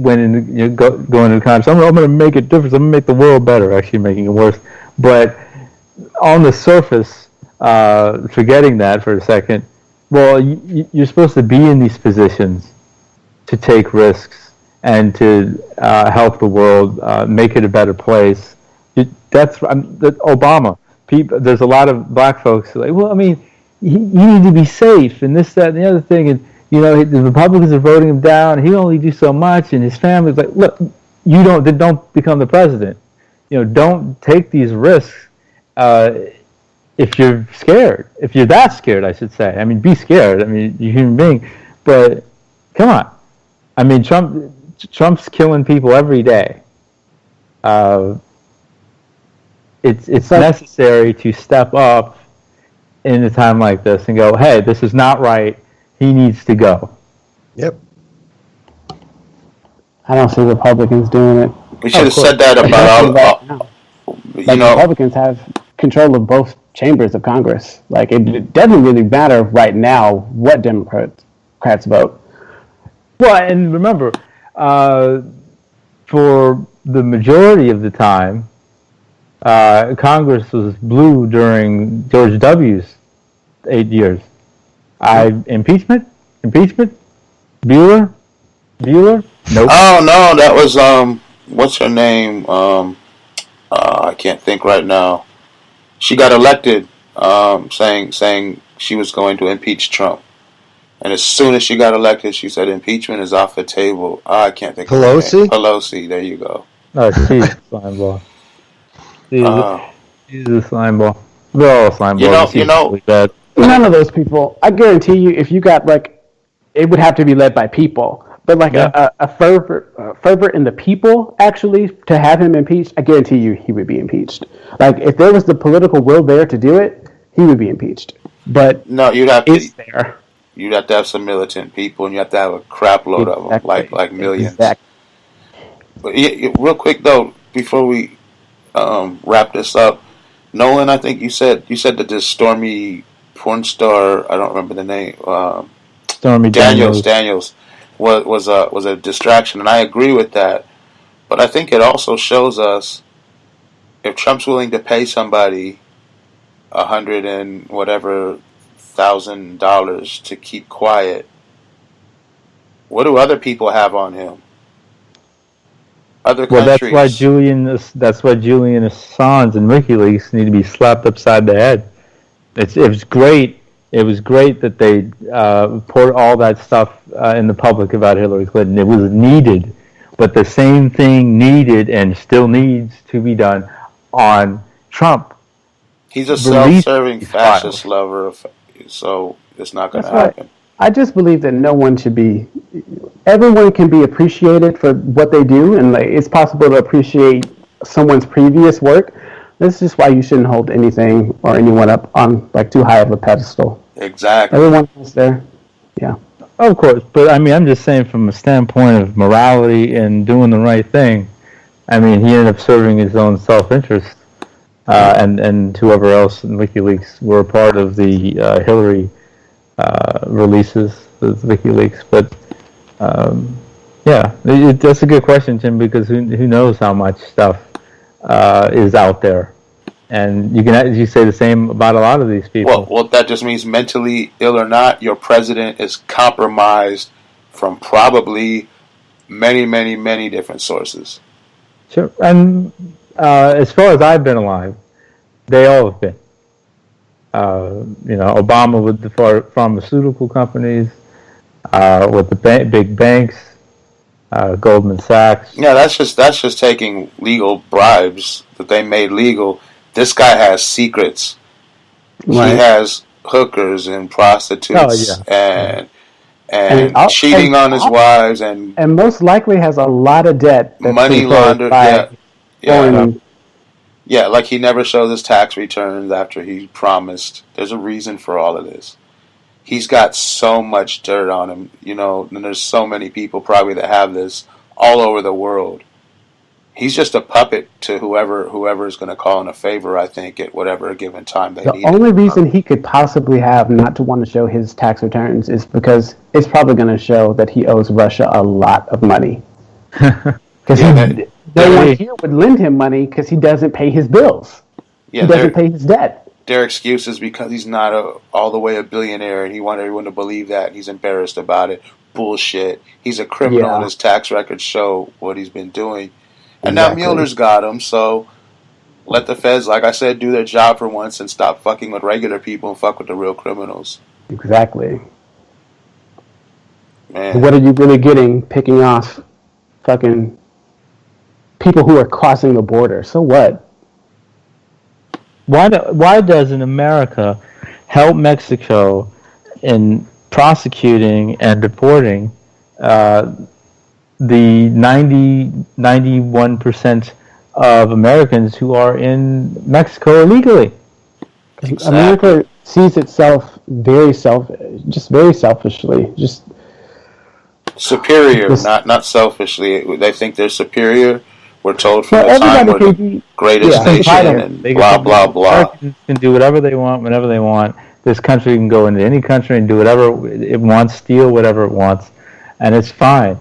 going into Congress. I'm going to make a difference. I'm going to make the world better. Actually, making it worse. But on the surface, forgetting that for a second, well, you're supposed to be in these positions to take risks and to help the world, make it a better place. That's Obama. There's a lot of black folks who are like, well, I mean, you need to be safe and this, that, and the other thing. And, the Republicans are voting him down. He only do so much. And his family's like, look, don't become the president. Don't take these risks if you're scared. If you're that scared, I should say. I mean, be scared. I mean, you're a human being. But come on. I mean, Trump's killing people every day. It's necessary to step up in a time like this and go, hey, this is not right. He needs to go. Yep. I don't see Republicans doing it. We should have said that about all. Republicans have control of both chambers of Congress. Like, it doesn't really matter right now what Democrats vote. Well, and remember, for the majority of the time, Congress was blue during George W.'s 8 years. Impeachment? Bueller? Nope. Oh no, that was what's her name? I can't think right now. She got elected, saying she was going to impeach Trump, and as soon as she got elected, she said impeachment is off the table. I can't think. Pelosi? Of her name. Pelosi. There you go. Oh, she's a slime ball. She's a slime ball. They're all slime balls. None of those people. I guarantee you, if you got it would have to be led by people. But a fervor in the people actually to have him impeached, I guarantee you he would be impeached. Like, if there was the political will there to do it, he would be impeached. But no, you'd have there. You'd have to have some militant people, and you have to have a crap load of them, like millions. Exactly. But real quick though, before we wrap this up, Nolan, I think you said that this Stormy porn star, I don't remember the name, Stormy Daniels was a distraction, and I agree with that. But I think it also shows us if Trump's willing to pay somebody $100 and whatever $1,000 to keep quiet, what do other people have on him? Other countries. Well, that's why Julian Assange and WikiLeaks need to be slapped upside the head. It was great. It was great that they poured all that stuff in the public about Hillary Clinton. It was needed, but the same thing needed and still needs to be done on Trump. He's a self-serving fascist lover, so it's not going to happen. I just believe that no one should be. Everyone can be appreciated for what they do, and it's possible to appreciate someone's previous work. This is just why you shouldn't hold anything or anyone up on too high of a pedestal. Exactly. Everyone is there. Yeah. Of course, but I mean, I'm just saying from a standpoint of morality and doing the right thing. I mean, he ended up serving his own self-interest, and whoever else in WikiLeaks were a part of the Hillary releases of WikiLeaks. But that's a good question, Tim, because who knows how much stuff is out there, and you say the same about a lot of these people. Well, that just means mentally ill or not, your president is compromised from probably many, many, many different sources. Sure, and as far as I've been alive, they all have been. Obama with the pharmaceutical companies, with the big banks, Goldman Sachs. Yeah, that's just taking legal bribes that they made legal. This guy has secrets. Right. He has hookers and prostitutes and cheating on his wives and most likely has a lot of debt. Money laundered. Yeah, like he never shows his tax returns after he promised. There's a reason for all of this. He's got so much dirt on him, and there's so many people probably that have this all over the world. He's just a puppet to whoever is going to call in a favor, I think, at whatever given time they need. The only reason he could possibly have not to want to show his tax returns is because it's probably going to show that he owes Russia a lot of money. Because no one here would lend him money because he doesn't pay his bills. Yeah, he doesn't pay his debt. Their excuse is because he's not all the way a billionaire, and he wanted everyone to believe that, and he's embarrassed about it. Bullshit. He's a criminal, and his tax records show what he's been doing. And now Mueller's got him, so let the feds, like I said, do their job for once and stop fucking with regular people and fuck with the real criminals. Exactly. Man. What are you really getting picking off fucking people who are crossing the border? So what? Why doesn't America help Mexico in prosecuting and deporting the 91% of Americans who are in Mexico illegally? Exactly. America sees itself very selfishly, just superior, not selfishly. They think they're superior. We're told from the time we're the greatest nation and blah, blah, blah. Americans can do whatever they want, whenever they want. This country can go into any country and do whatever it wants, steal whatever it wants, and it's fine.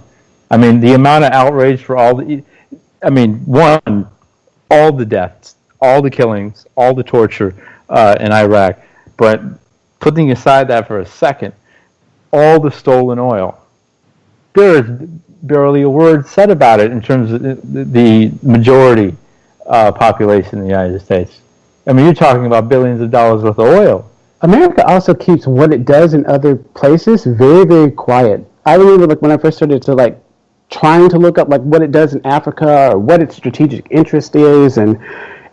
I mean, the amount of outrage for all the deaths, all the killings, all the torture in Iraq. But putting aside that for a second, all the stolen oil. There is barely a word said about it in terms of the majority population in the United States. I mean, you're talking about billions of dollars worth of oil. America also keeps what it does in other places very, very quiet. I remember when I first started to trying to look up what it does in Africa or what its strategic interest is, and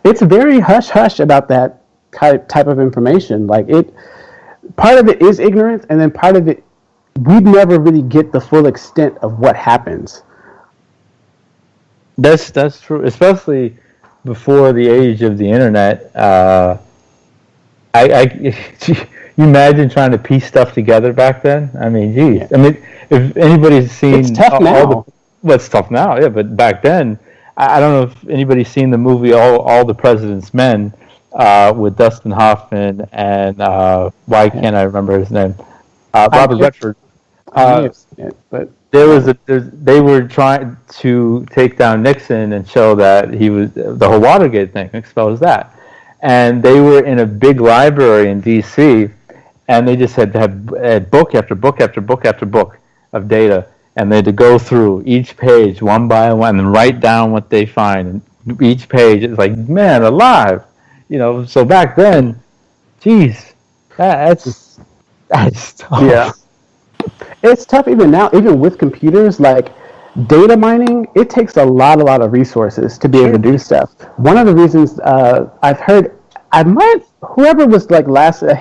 it's very hush-hush about that type of information. Part of it is ignorance, and then part of it we'd never really get the full extent of what happens. That's true, especially before the age of the internet. You imagine trying to piece stuff together back then? I mean, geez. I mean, if anybody's seen it's tough now. Well, it's tough now, yeah, but back then, I don't know if anybody's seen the movie All the President's Men with Dustin Hoffman and why can't I remember his name? Robert Redford. But They were trying to take down Nixon and show that he was the whole Watergate thing exposed that, and they were in a big library in D.C. and they just had book after book after book after book of data. And they had to go through each page one by one and write down what they find. And each page, it's like, man, alive. So back then, geez, that's tough. yeah, it's tough even now. Even with computers, like data mining, it takes a lot of resources to be able to do stuff. One of the reasons I've heard, whoever was like the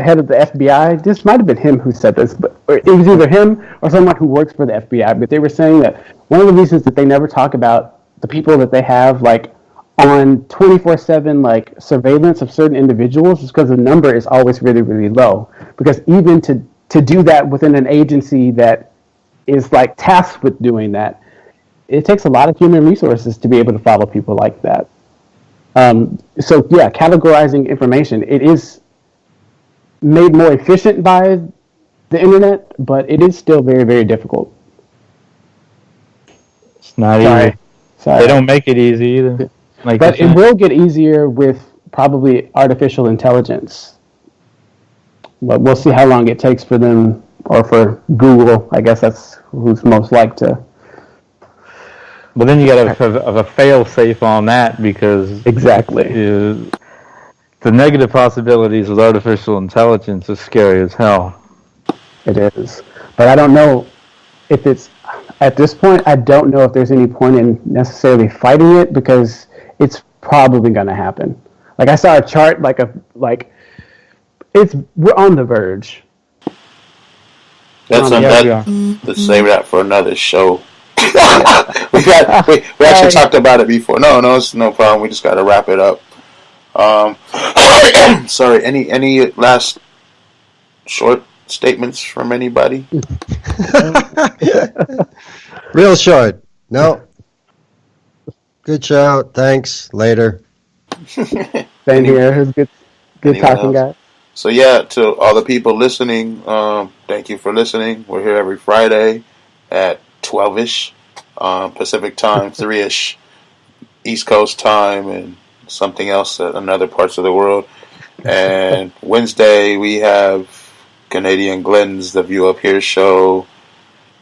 head of the FBI, this might have been him who said this, but it was either him or someone who works for the FBI, but they were saying that one of the reasons that they never talk about the people that they have like on 24/7 like surveillance of certain individuals is because the number is always really, really low. Because even to do that within an agency that is like tasked with doing that, it takes a lot of human resources to be able to follow people like that. So yeah, categorizing information, it is made more efficient by the internet, but it is still very, very difficult. It's not easy. Sorry. They don't make it easy either. But it will get easier with probably artificial intelligence. But we'll see how long it takes for them, or for Google. I guess that's who's most like to. But then you got to have a fail-safe on that because exactly. The negative possibilities with artificial intelligence is scary as hell. It is. But I don't know if it's, at this point, I don't know if there's any point in necessarily fighting it because it's probably going to happen. Like I saw a chart, we're on the verge. Let's save that for another show. we actually talked about it before. No, it's no problem. We just got to wrap it up. Sorry. Any last short statements from anybody? Real short. No. Good show. Thanks. Later. Same here. It was good talking, guys. So yeah, to all the people listening, thank you for listening. We're here every Friday at 12ish Pacific time, 3ish East Coast time, and something else in other parts of the world. And Wednesday we have Canadian Glenn's The View Up Here show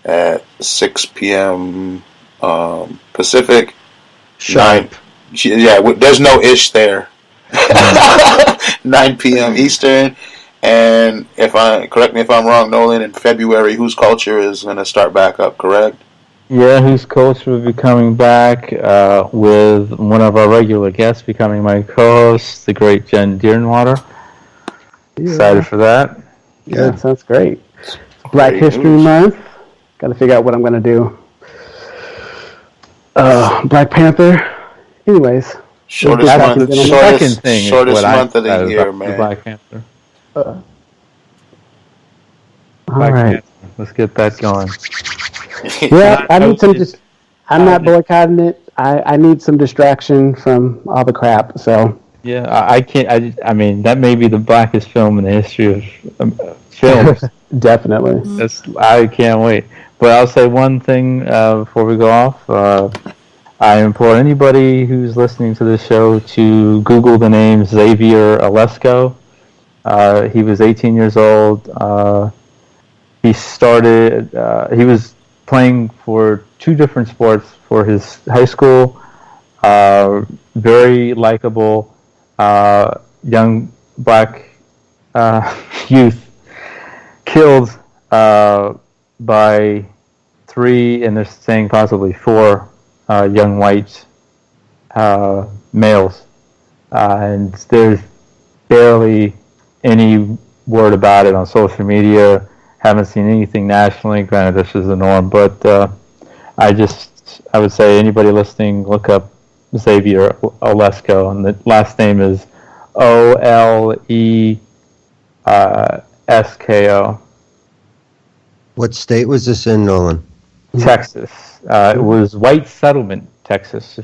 at 6 p.m. Pacific. Sharp. There's no ish there. 9 p.m. Eastern. And correct me if I'm wrong, Nolan, in February, Whose Culture is going to start back up, correct? Yeah, Whose Culture will be coming back with one of our regular guests becoming my co-host, the great Jen Dearnwater. Yeah. Excited for that. Yeah, that sounds great. Black History Month. Got to figure out what I'm going to do. Black Panther. Anyways. Shortest month of the year, man. Black Panther. All right. Let's get that going. Yeah, I need some. I'm not boycotting it. I need some distraction from all the crap. So. Yeah, I can't. I mean, that may be the blackest film in the history of films. Definitely. I can't wait. But I'll say one thing before we go off. I implore anybody who's listening to this show to Google the name Xavier Alesko. He was 18 years old. He was playing for 2 different sports for his high school. Very likable young black youth, killed by 3, and they're saying possibly 4 young white males. And there's barely any word about it on social media. Haven't seen anything nationally. Granted, this is the norm, but I would say anybody listening, look up Xavier Alesko, and the last name is Olesko. What state was this in, Nolan? Texas. It was White Settlement, Texas.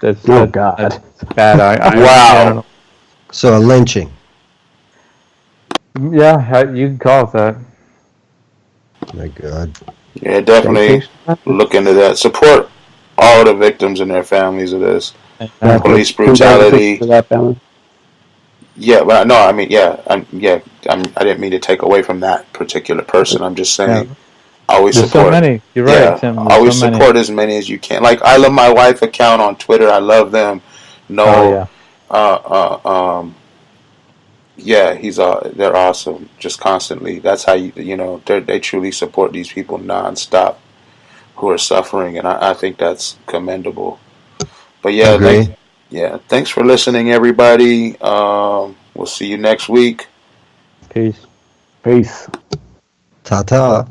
Oh, God. Bad. Wow. I don't know. So a lynching. Yeah, you can call it that. My God. Yeah, definitely look into that. Support all the victims and their families of this police brutality. To that family. Yeah, but no, I mean, I didn't mean to take away from that particular person. I'm just saying, always There's support. so many. You're right, Tim. There's Always so many. support as many as you can. Like, I love my wife account on Twitter. I love them. No, they're awesome. Just constantly. That's how they truly support these people nonstop who are suffering, and I think that's commendable. But thanks for listening, everybody. We'll see you next week. Peace. Peace. Ta-ta.